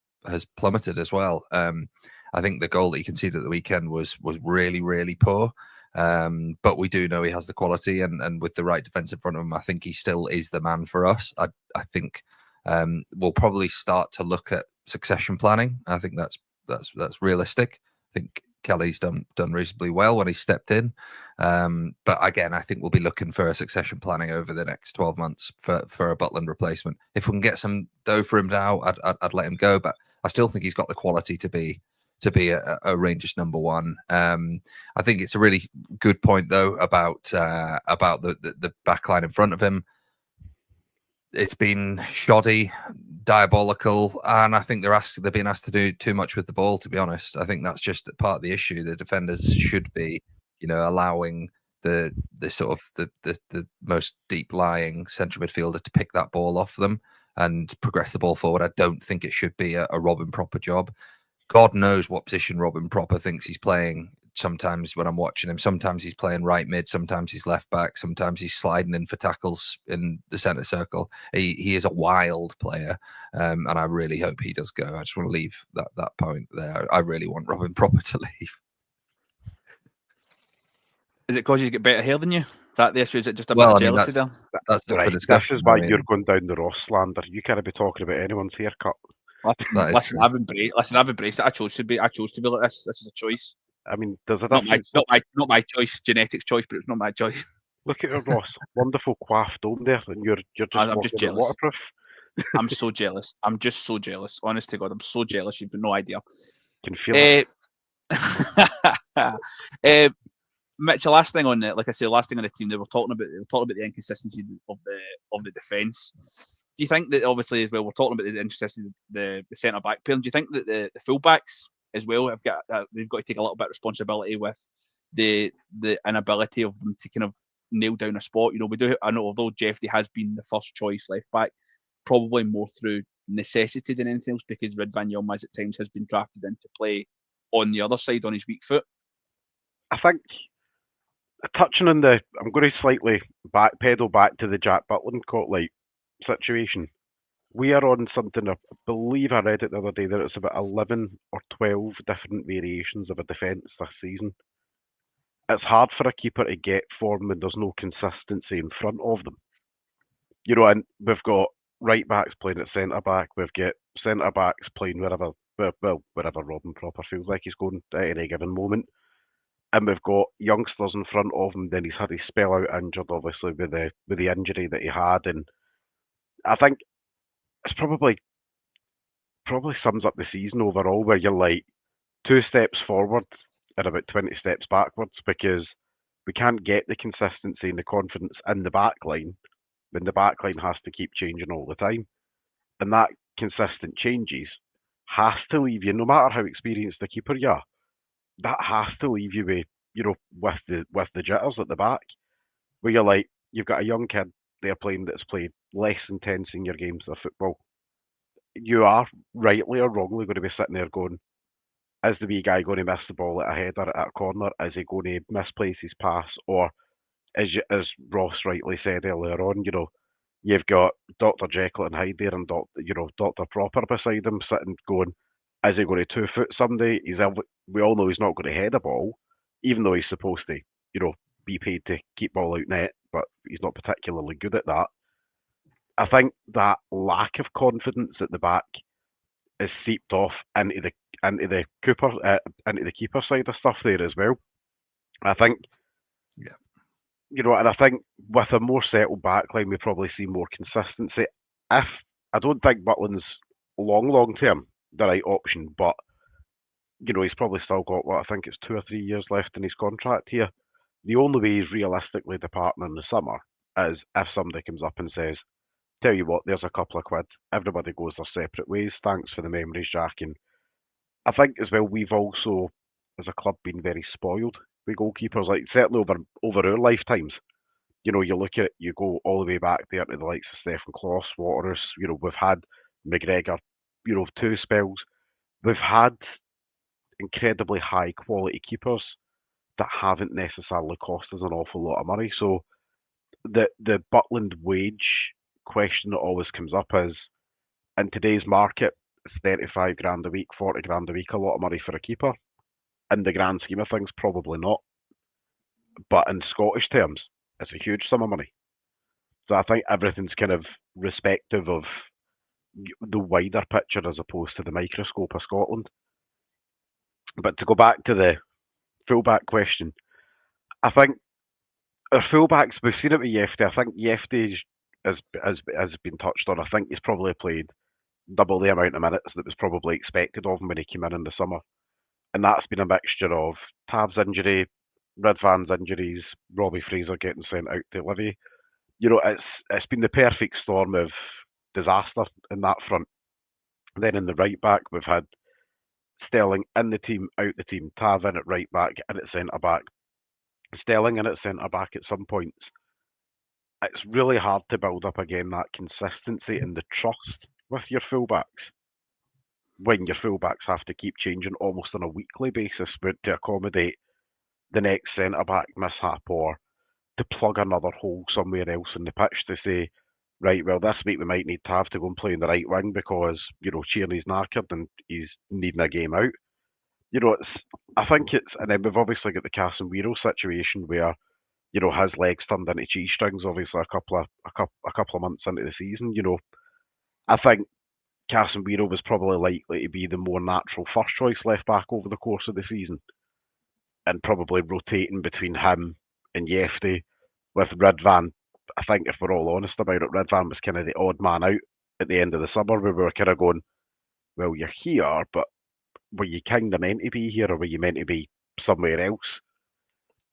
plummeted as well. I think the goal that he conceded at the weekend was really, really poor. But we do know he has the quality, and with the right defence in front of him, I think he still is the man for us. I think we'll probably start to look at succession planning. I think that's realistic. I think Kelly's done reasonably well when he stepped in. But again, I think we'll be looking for a succession planning over the next 12 months for a Butland replacement. If we can get some dough for him now, I'd let him go. But I still think he's got the quality to be a Rangers number one. I think it's a really good point though about the back line in front of him. It's been shoddy, diabolical, and I think they're being asked to do too much with the ball. To be honest, I think that's just part of the issue. The defenders should be, allowing the sort of the most deep lying central midfielder to pick that ball off them and progress the ball forward. I don't think it should be a Robin Proper job. God knows what position Robin Proper thinks he's playing. Sometimes when I'm watching him, sometimes he's playing right mid, sometimes he's left back, sometimes he's sliding in for tackles in the centre circle. He is a wild player, and I really hope he does go. I just want to leave that point there. I really want Robin Proper to leave. Is it because you get better hair than you? Is that the issue? Is it just a bit of jealousy there? That's up for Right, discussion. this is why you're going down the Ross slander. You can't be talking about anyone's haircut. Listen, I've embraced it. I chose to be like this. This is a choice. I mean, there's a Not difference. not my choice, genetics choice, but it's not my choice. Look at your Ross, wonderful coiffed dome there, and you're just I'm just jealous. Waterproof. I'm so jealous. I'm just so jealous. Honest to God, I'm so jealous. You've got no idea. Can feel it. Mitch, the last thing on it, like I say, the last thing on the team, they were talking about the inconsistency of the defence. Do you think that obviously as well we're talking about the inconsistency the centre back pair? Do you think that the fullbacks as well they've got to take a little bit of responsibility with the inability of them to kind of nail down a spot? I know although Jeffrey has been the first choice left back, probably more through necessity than anything else, because Ridvan Yilmaz at times has been drafted into play on the other side on his weak foot. I think touching on I'm going to slightly pedal back to the Jack Butland situation. We are on something, I believe I read it the other day, that it's about 11 or 12 different variations of a defence this season. It's hard for a keeper to get form when there's no consistency in front of them. And we've got right backs playing at centre back. We've got centre backs playing wherever Robin Proper feels like he's going at any given moment. And we've got youngsters in front of him. Then he's had his spell out injured, obviously, with the injury that he had. And I think it's probably sums up the season overall, where you're like 2 steps forward and about 20 steps backwards, because we can't get the consistency and the confidence in the back line when the back line has to keep changing all the time. And that consistent changes has to leave you, no matter how experienced the keeper you are, that has to leave you with the jitters at the back, where you're like, you've got a young kid there that's played less than 10 senior games of football. You are rightly or wrongly going to be sitting there going, is the wee guy going to miss the ball at a header at a corner? Is he going to misplace his pass? Or as Ross rightly said earlier on, you've got Dr. Jekyll and Hyde there and Dr. Proper beside him sitting going, is he going to 2-foot somebody? We all know he's not going to head a ball, even though he's supposed to, be paid to keep ball out net, but he's not particularly good at that. I think that lack of confidence at the back is seeped off into the keeper side of stuff there as well. I think, and I think with a more settled backline, we probably see more consistency. I don't think Butland's long term the right option, but he's probably still got I think it's 2 or 3 years left in his contract here. The only way he's realistically departing in the summer is if somebody comes up and says, tell you what, there's a couple of quid, everybody goes their separate ways, thanks for the memories, Jack. And I think as well, we've also as a club been very spoiled with goalkeepers, like certainly over our lifetimes. You look at it, you go all the way back there to the likes of Stephen Kloss, Waterers, we've had McGregor, 2 spells. We've had incredibly high quality keepers that haven't necessarily cost us an awful lot of money. So the Butland wage question that always comes up is, in today's market, it's 35 grand a week, 40 grand a week, a lot of money for a keeper. In the grand scheme of things, probably not. But in Scottish terms, it's a huge sum of money. So I think everything's kind of respective of the wider picture as opposed to the microscope of Scotland. But to go back to fullback question. I think our fullbacks, we've seen it with Yefty. I think Yefty has been touched on. I think he's probably played double the amount of minutes that was probably expected of him when he came in the summer. And that's been a mixture of Tav's injury, Ridvan's injuries, Robbie Fraser getting sent out to Livy. It's been the perfect storm of disaster in that front. Then in the right back, we've had Sterling in the team, out the team, Tav in at right back, in at centre back, Sterling in at centre back at some points. It's really hard to build up again that consistency and the trust with your fullbacks when your fullbacks have to keep changing almost on a weekly basis to accommodate the next centre back mishap or to plug another hole somewhere else in the pitch to say, right, well, this week we might need Tav to go and play in the right wing because, Tierney's knackered and he's needing a game out. I think and then we've obviously got the Casemiro situation where, his legs turned into cheese strings, obviously a couple of months into the season. I think Casemiro was probably likely to be the more natural first choice left back over the course of the season, and probably rotating between him and Yefty with Ridvan. I think if we're all honest about it, Ridvan was kind of the odd man out at the end of the summer where we were kind of going, well, you're here, but were you kind of meant to be here or were you meant to be somewhere else?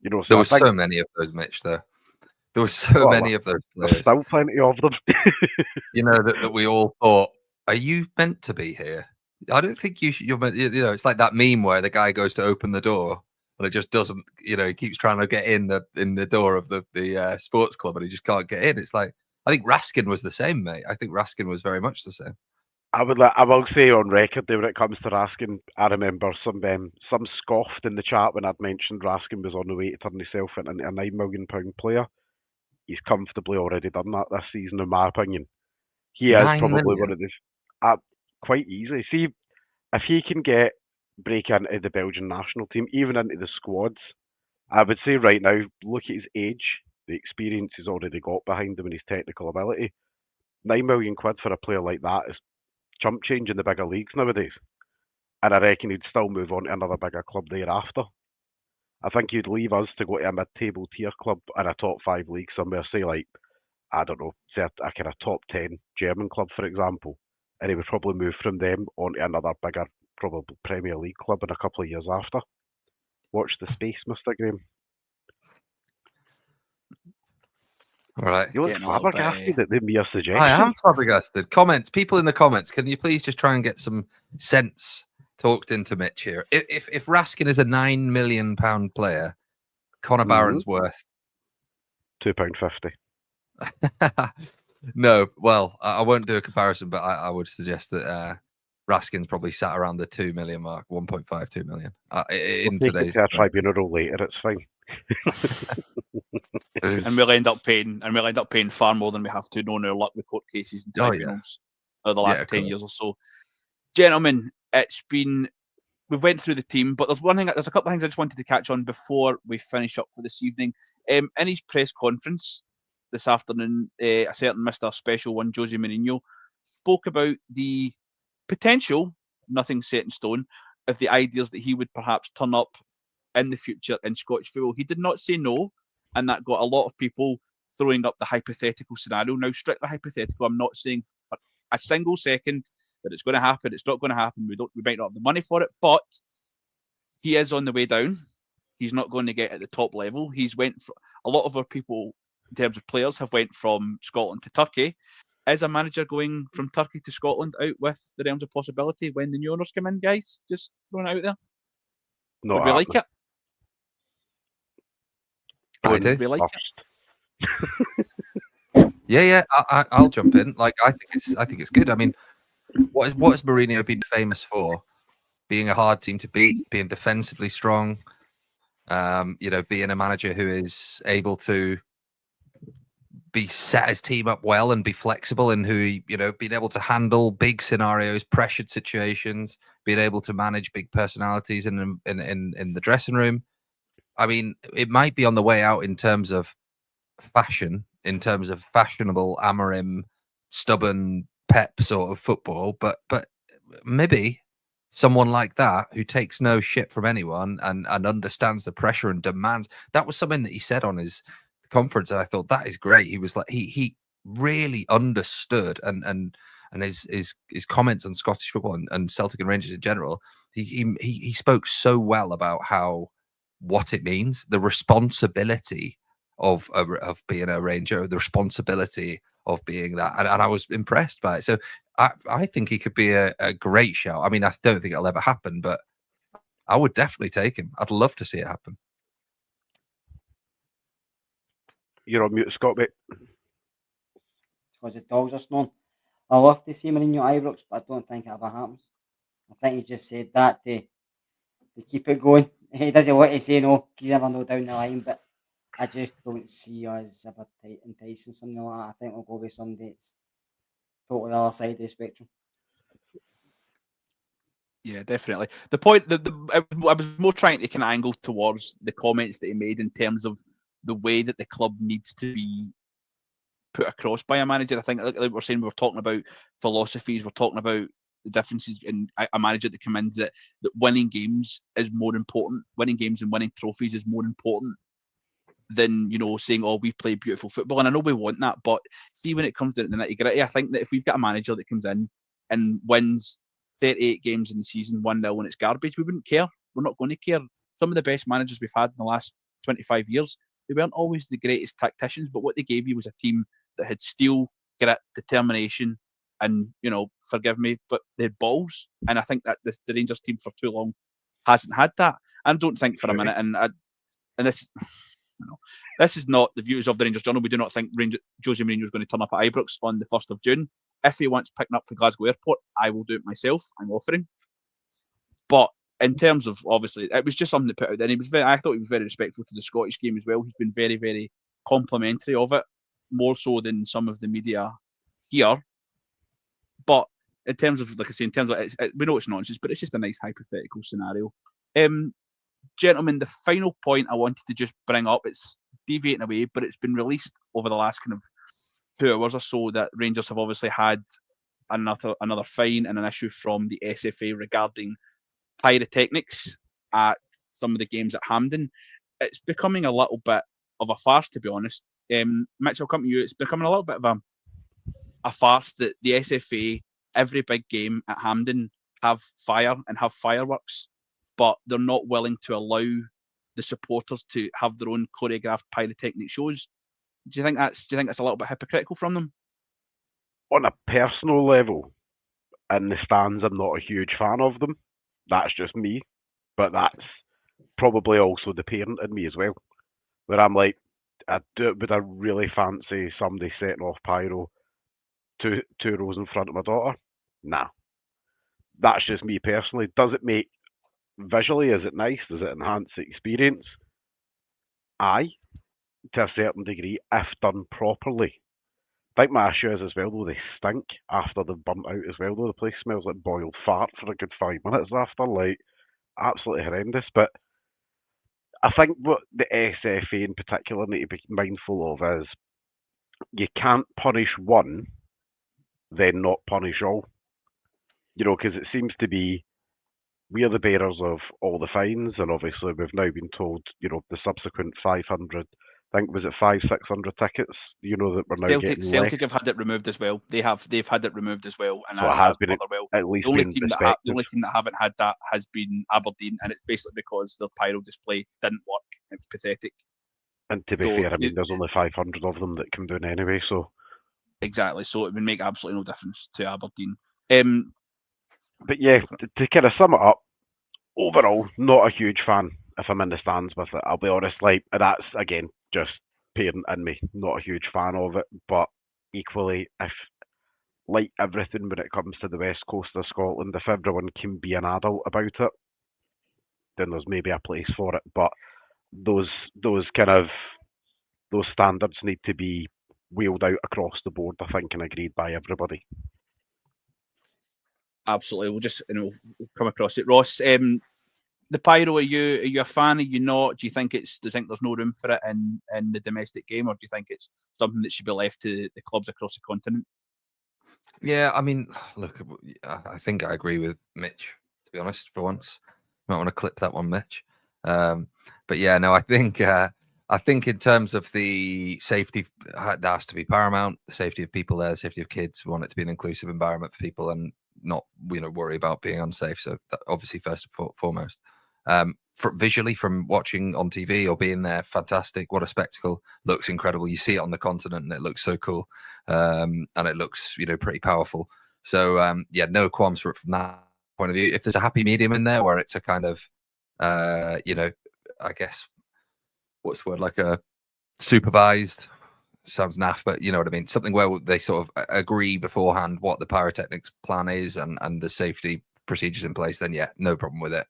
So there was so many of those, Mitch, though. There was so many of those players. There's still plenty of them. that we all thought, are you meant to be here? I don't think you're meant, it's like that meme where the guy goes to open the door and it just doesn't, he keeps trying to get in the door of the sports club and he just can't get in. It's like, I think Raskin was the same, mate. I think Raskin was very much the same. I will say on record there when it comes to Raskin, I remember some scoffed in the chat when I'd mentioned Raskin was on the way to turn himself into a £9 million player. He's comfortably already done that this season, in my opinion. He is probably one of the quite easily. See, if he can break into the Belgian national team, even into the squads, I would say right now, look at his age, the experience he's already got behind him and his technical ability. £9 million for a player like that is chump change in the bigger leagues nowadays. And I reckon he'd still move on to another bigger club thereafter. I think he'd leave us to go to a mid-table tier club in a top 5 league somewhere, say like, I don't know, say a kind of top 10 German club, for example. And he would probably move from them on to another bigger, probably Premier League club in a couple of years after. Watch the space, Mr. Graham. All right. You look flabbergasted at the mere suggestion. I am flabbergasted. Comments, people in the comments, can you please just try and get some sense talked into Mitch here? If Raskin is a £9 million player, Connor Barron's worth £2.50. No, well, I won't do a comparison, but I would suggest that Raskin's probably sat around the 2 million mark, 1.52 million in today's. We'll tribunal later. It's fine. and we'll end up paying far more than we have to, knowing our luck with court cases and tribunals over the last 10 years or so. Gentlemen, we went through the team, but there's a couple of things I just wanted to catch on before we finish up for this evening. In his press conference this afternoon, a certain Mr. Special One, Jose Mourinho, spoke about the potential, nothing set in stone, of the ideas that he would perhaps turn up in the future in Scottish football. He did not say no, and that got a lot of people throwing up the hypothetical scenario. Now, strictly hypothetical, I'm not saying for a single second that it's going to happen. It's not going to happen. We might not have the money for it, but he is on the way down. He's not going to get at the top level. A lot of our people, in terms of players, have went from Scotland to Turkey. Is a manager going from Turkey to Scotland out with the realms of possibility when the new owners come in, guys? Just throwing it out there. Not Would we like it? I do. Would we like it? Yeah. I'll jump in. Like I think it's good. I mean, what has Mourinho been famous for? Being a hard team to beat, being defensively strong. Being a manager who is able to set his team up well and be flexible, and who being able to handle big scenarios, pressured situations, being able to manage big personalities in the dressing room. I mean, it might be on the way out in terms of fashion, in terms of fashionable Amorim, stubborn Pep sort of football, but maybe someone like that who takes no shit from anyone and understands the pressure and demands. That was something that he said on his conference, and I thought that is great. He was like, he really understood, and his comments on Scottish football and Celtic and Rangers in general, he spoke so well about what it means, the responsibility of being a Ranger, the responsibility of being that, and I was impressed by it. So I think he could be a great shout. I mean, I don't think it'll ever happen, but I would definitely take him. I'd love to see it happen. You're on mute, Scott, mate. Because the dogs are snoring. I love to see Mourinho Ibrox, but I don't think it ever happens. I think he just said that to keep it going. He doesn't want to say no, you never know down the line, but I just don't see us ever enticing something like that. I think we'll go with somebody that's totally the other side of the spectrum. Yeah, definitely. The point, I was more trying to kind of angle towards the comments that he made in terms of the way that the club needs to be put across by a manager. I think, like we're saying, we're talking about philosophies, we're talking about the differences in a manager that comes in, that winning games is more important. Winning games and winning trophies is more important than, saying, oh, we play beautiful football. And I know we want that, but see, when it comes to the nitty-gritty, I think that if we've got a manager that comes in and wins 38 games in the season, 1-0, and it's garbage, we wouldn't care. We're not going to care. Some of the best managers we've had in the last 25 years, they weren't always the greatest tacticians, but what they gave you was a team that had steel, grit, determination, and, forgive me, but they had balls. And I think that the Rangers team for too long hasn't had that. I don't think for a minute, and this, this is not the views of the Rangers Journal. We do not think Jose Mourinho is going to turn up at Ibrox on the 1st of June. If he wants picking up for Glasgow Airport, I will do it myself. I'm offering. But in terms of, obviously, it was just something that put out there. I thought he was very respectful to the Scottish game as well. He's been very, very complimentary of it, more so than some of the media here. But in terms of, like I say, we know it's nonsense, but it's just a nice hypothetical scenario. Gentlemen, the final point I wanted to just bring up, it's deviating away, but it's been released over the last kind of 2 hours or so that Rangers have obviously had another fine and an issue from the SFA regarding pyrotechnics at some of the games at Hampden. It's becoming a little bit of a farce, to be honest. Mitch, I'll come to you. It's becoming a little bit of a farce that the SFA, every big game at Hampden, have fire and have fireworks, but they're not willing to allow the supporters to have their own choreographed pyrotechnic shows. Do you think that's a little bit hypocritical from them? On a personal level, in the stands, I'm not a huge fan of them. That's just me, but that's probably also the parent in me as well, where I'm like, would I really fancy somebody setting off pyro two rows in front of my daughter? Nah. That's just me personally. Does it make visually? Is it nice? Does it enhance the experience? Aye, to a certain degree, if done properly. I think my issue is as well, though, they stink after they've burnt out as well, though. The place smells like boiled fart for a good 5 minutes after, like, absolutely horrendous. But I think what the SFA in particular need to be mindful of is you can't punish one, then not punish all. Because it seems to be we're the bearers of all the fines, and obviously we've now been told, the subsequent 500, I think, was it 500-600 tickets, that we're now getting left. Celtic have had it removed as well. They've had it removed as well, and so that's it has been at least the only team that haven't had that has been Aberdeen, and it's basically because their pyro display didn't work. It's pathetic. And to be fair, I mean, there's only 500 of them that come down anyway, so exactly. So it would make absolutely no difference to Aberdeen. But yeah, to kind of sum it up, overall, not a huge fan if I'm in the stands with it. I'll be honest, that's again just parent in me, not a huge fan of it. But equally, if like everything when it comes to the west coast of Scotland, if everyone can be an adult about it, then there's maybe a place for it. But those standards need to be wheeled out across the board, I think, and agreed by everybody. Absolutely, we'll just come across it. Ross, the pyro, are you a fan? Are you not? Do you think there's no room for it in the domestic game, or do you think it's something that should be left to the clubs across the continent? Yeah, I mean, look, I think I agree with Mitch, to be honest, for once. You might want to clip that one, Mitch. But yeah, no, I think in terms of the safety, that has to be paramount. The safety of people there, the safety of kids. We want it to be an inclusive environment for people and not, worry about being unsafe. So that obviously first and foremost. Visually, from watching on TV or being there, fantastic. What a spectacle. Looks incredible. You see it on the continent and it looks so cool. And it looks, pretty powerful. So yeah, no qualms for it from that point of view. If there's a happy medium in there where it's a kind of, I guess, what's the word, like a supervised, sounds naff, but you know what I mean, something where they sort of agree beforehand what the pyrotechnics plan is and the safety procedures in place, then yeah, no problem with it.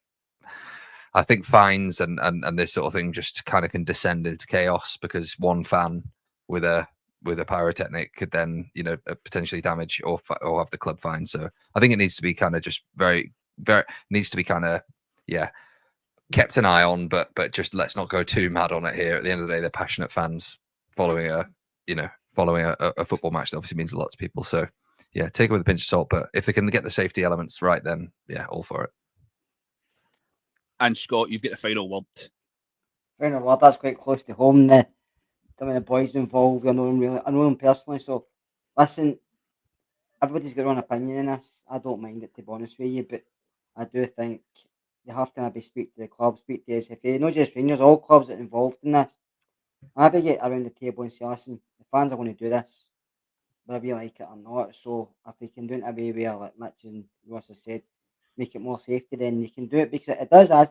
I think fines and this sort of thing just kind of can descend into chaos because one fan with a pyrotechnic could then potentially damage or have the club fine. So I think it needs to be kind of just very needs to be kind of kept an eye on, but just let's not go too mad on it here. At the end of the day, they're passionate fans following a football match that obviously means a lot to people. So yeah, take it with a pinch of salt, but if they can get the safety elements right, then yeah, all for it. And Scott, you've got the final word. Final word, that's quite close to home. The boys involved, I know them personally. So listen, everybody's got their own opinion in this. I don't mind it, to be honest with you, but I do think you have to maybe speak to the club, speak to SFA, not just Rangers, all clubs that are involved in this. Maybe get around the table and say, listen, the fans are going to do this, whether you like it or not. So if we can do it in a way where, like Mitch and Ross has said, make it more safety, then you can do it, because it does add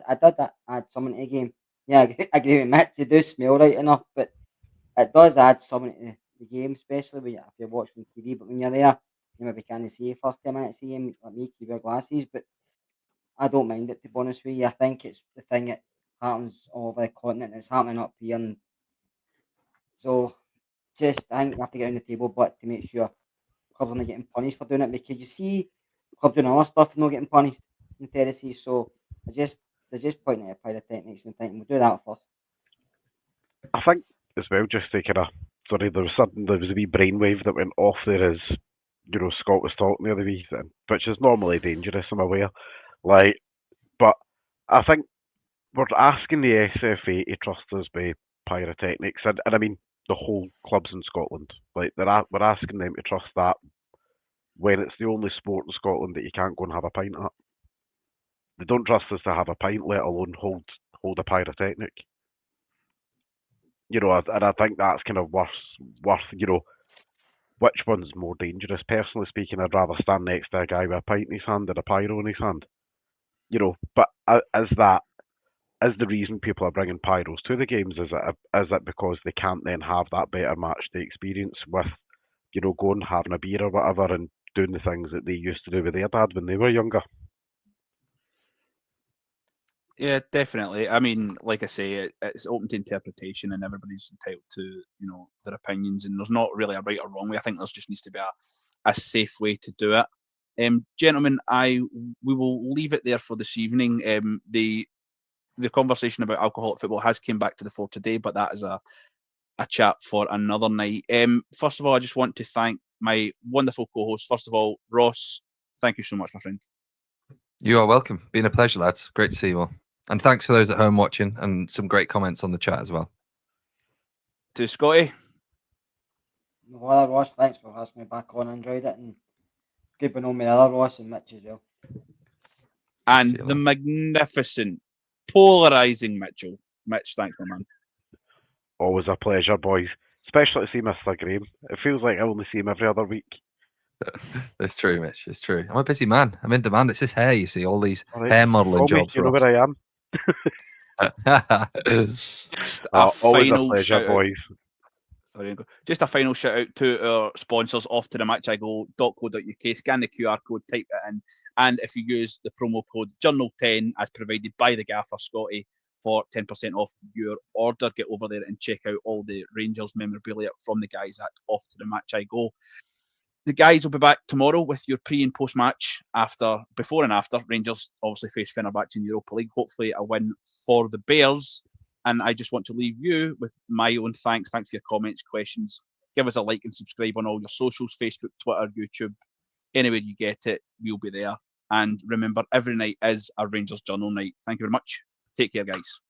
something to the game. Yeah, I agree with Mitch, it does smell right enough, but it does add something to the game, especially when if you're watching TV. But when you're there, you maybe can't see the first 10 minutes of the game, like me, keep your glasses. But I don't mind it, to be honest with you. I think it's the thing that happens all over the continent. It's happening up here, and so I think we have to get on the table, but to make sure clubs are not getting punished for doing it, because you see clubs doing other stuff and not getting punished in the terraces. So they're just pointing at pyrotechnics and thinking we'll do that first. I think as well, just to kind of, sorry, there was a wee brainwave that went off there as, Scott was talking the other week, which is normally dangerous, I'm aware. But I think we're asking the SFA to trust us by pyrotechnics, and I mean the whole clubs in Scotland. We're asking them to trust that when it's the only sport in Scotland that you can't go and have a pint at. They don't trust us to have a pint, let alone hold a pyrotechnic. And I think that's kind of worth, which one's more dangerous? Personally speaking, I'd rather stand next to a guy with a pint in his hand than a pyro in his hand. But is the reason people are bringing pyros to the games? Is it because they can't then have that better match day experience with, going having a beer or whatever and doing the things that they used to do with their dad when they were younger? Yeah, definitely. I mean, like I say, it's open to interpretation, and everybody's entitled to, their opinions. And there's not really a right or wrong way. I think there just needs to be a safe way to do it. Gentlemen, we will leave it there for this evening. The conversation about alcohol at football has came back to the fore today, but that is a chat for another night. First of all, I just want to thank my wonderful co-host. First of all, Ross, thank you so much, my friend. You are welcome. Been a pleasure, lads. Great to see you all. And thanks for those at home watching, and some great comments on the chat as well. To Scotty. Well, Ross, thanks for having me back on. I enjoyed it, and good to know me, the other Ross and Mitch as well. And the magnificent, polarising Mitchell. Mitch, thanks, my man. Always a pleasure, boys. Especially to see Mr. Graham. It feels like I only see him every other week. It's true, Mitch. It's true. I'm a busy man. I'm in demand. It's this hair, you see, all these hair modelling jobs. You know where I am. Just always a pleasure, boys. Just a final shout out to our sponsors, off to the matchigo.co.uk. Scan the QR code, type it in, and if you use the promo code Journal10 as provided by the gaffer Scotty for 10% off your order, get over there and check out all the Rangers memorabilia from the guys at Off to the Match I Go. The guys will be back tomorrow with your pre and post match before and after. Rangers obviously face Fenerbahce in Europa League. Hopefully a win for the Bears. And I just want to leave you with my own thanks. Thanks for your comments, questions. Give us a like and subscribe on all your socials, Facebook, Twitter, YouTube. Anywhere you get it, we'll be there. And remember, every night is a Rangers Journal night. Thank you very much. Take care, guys.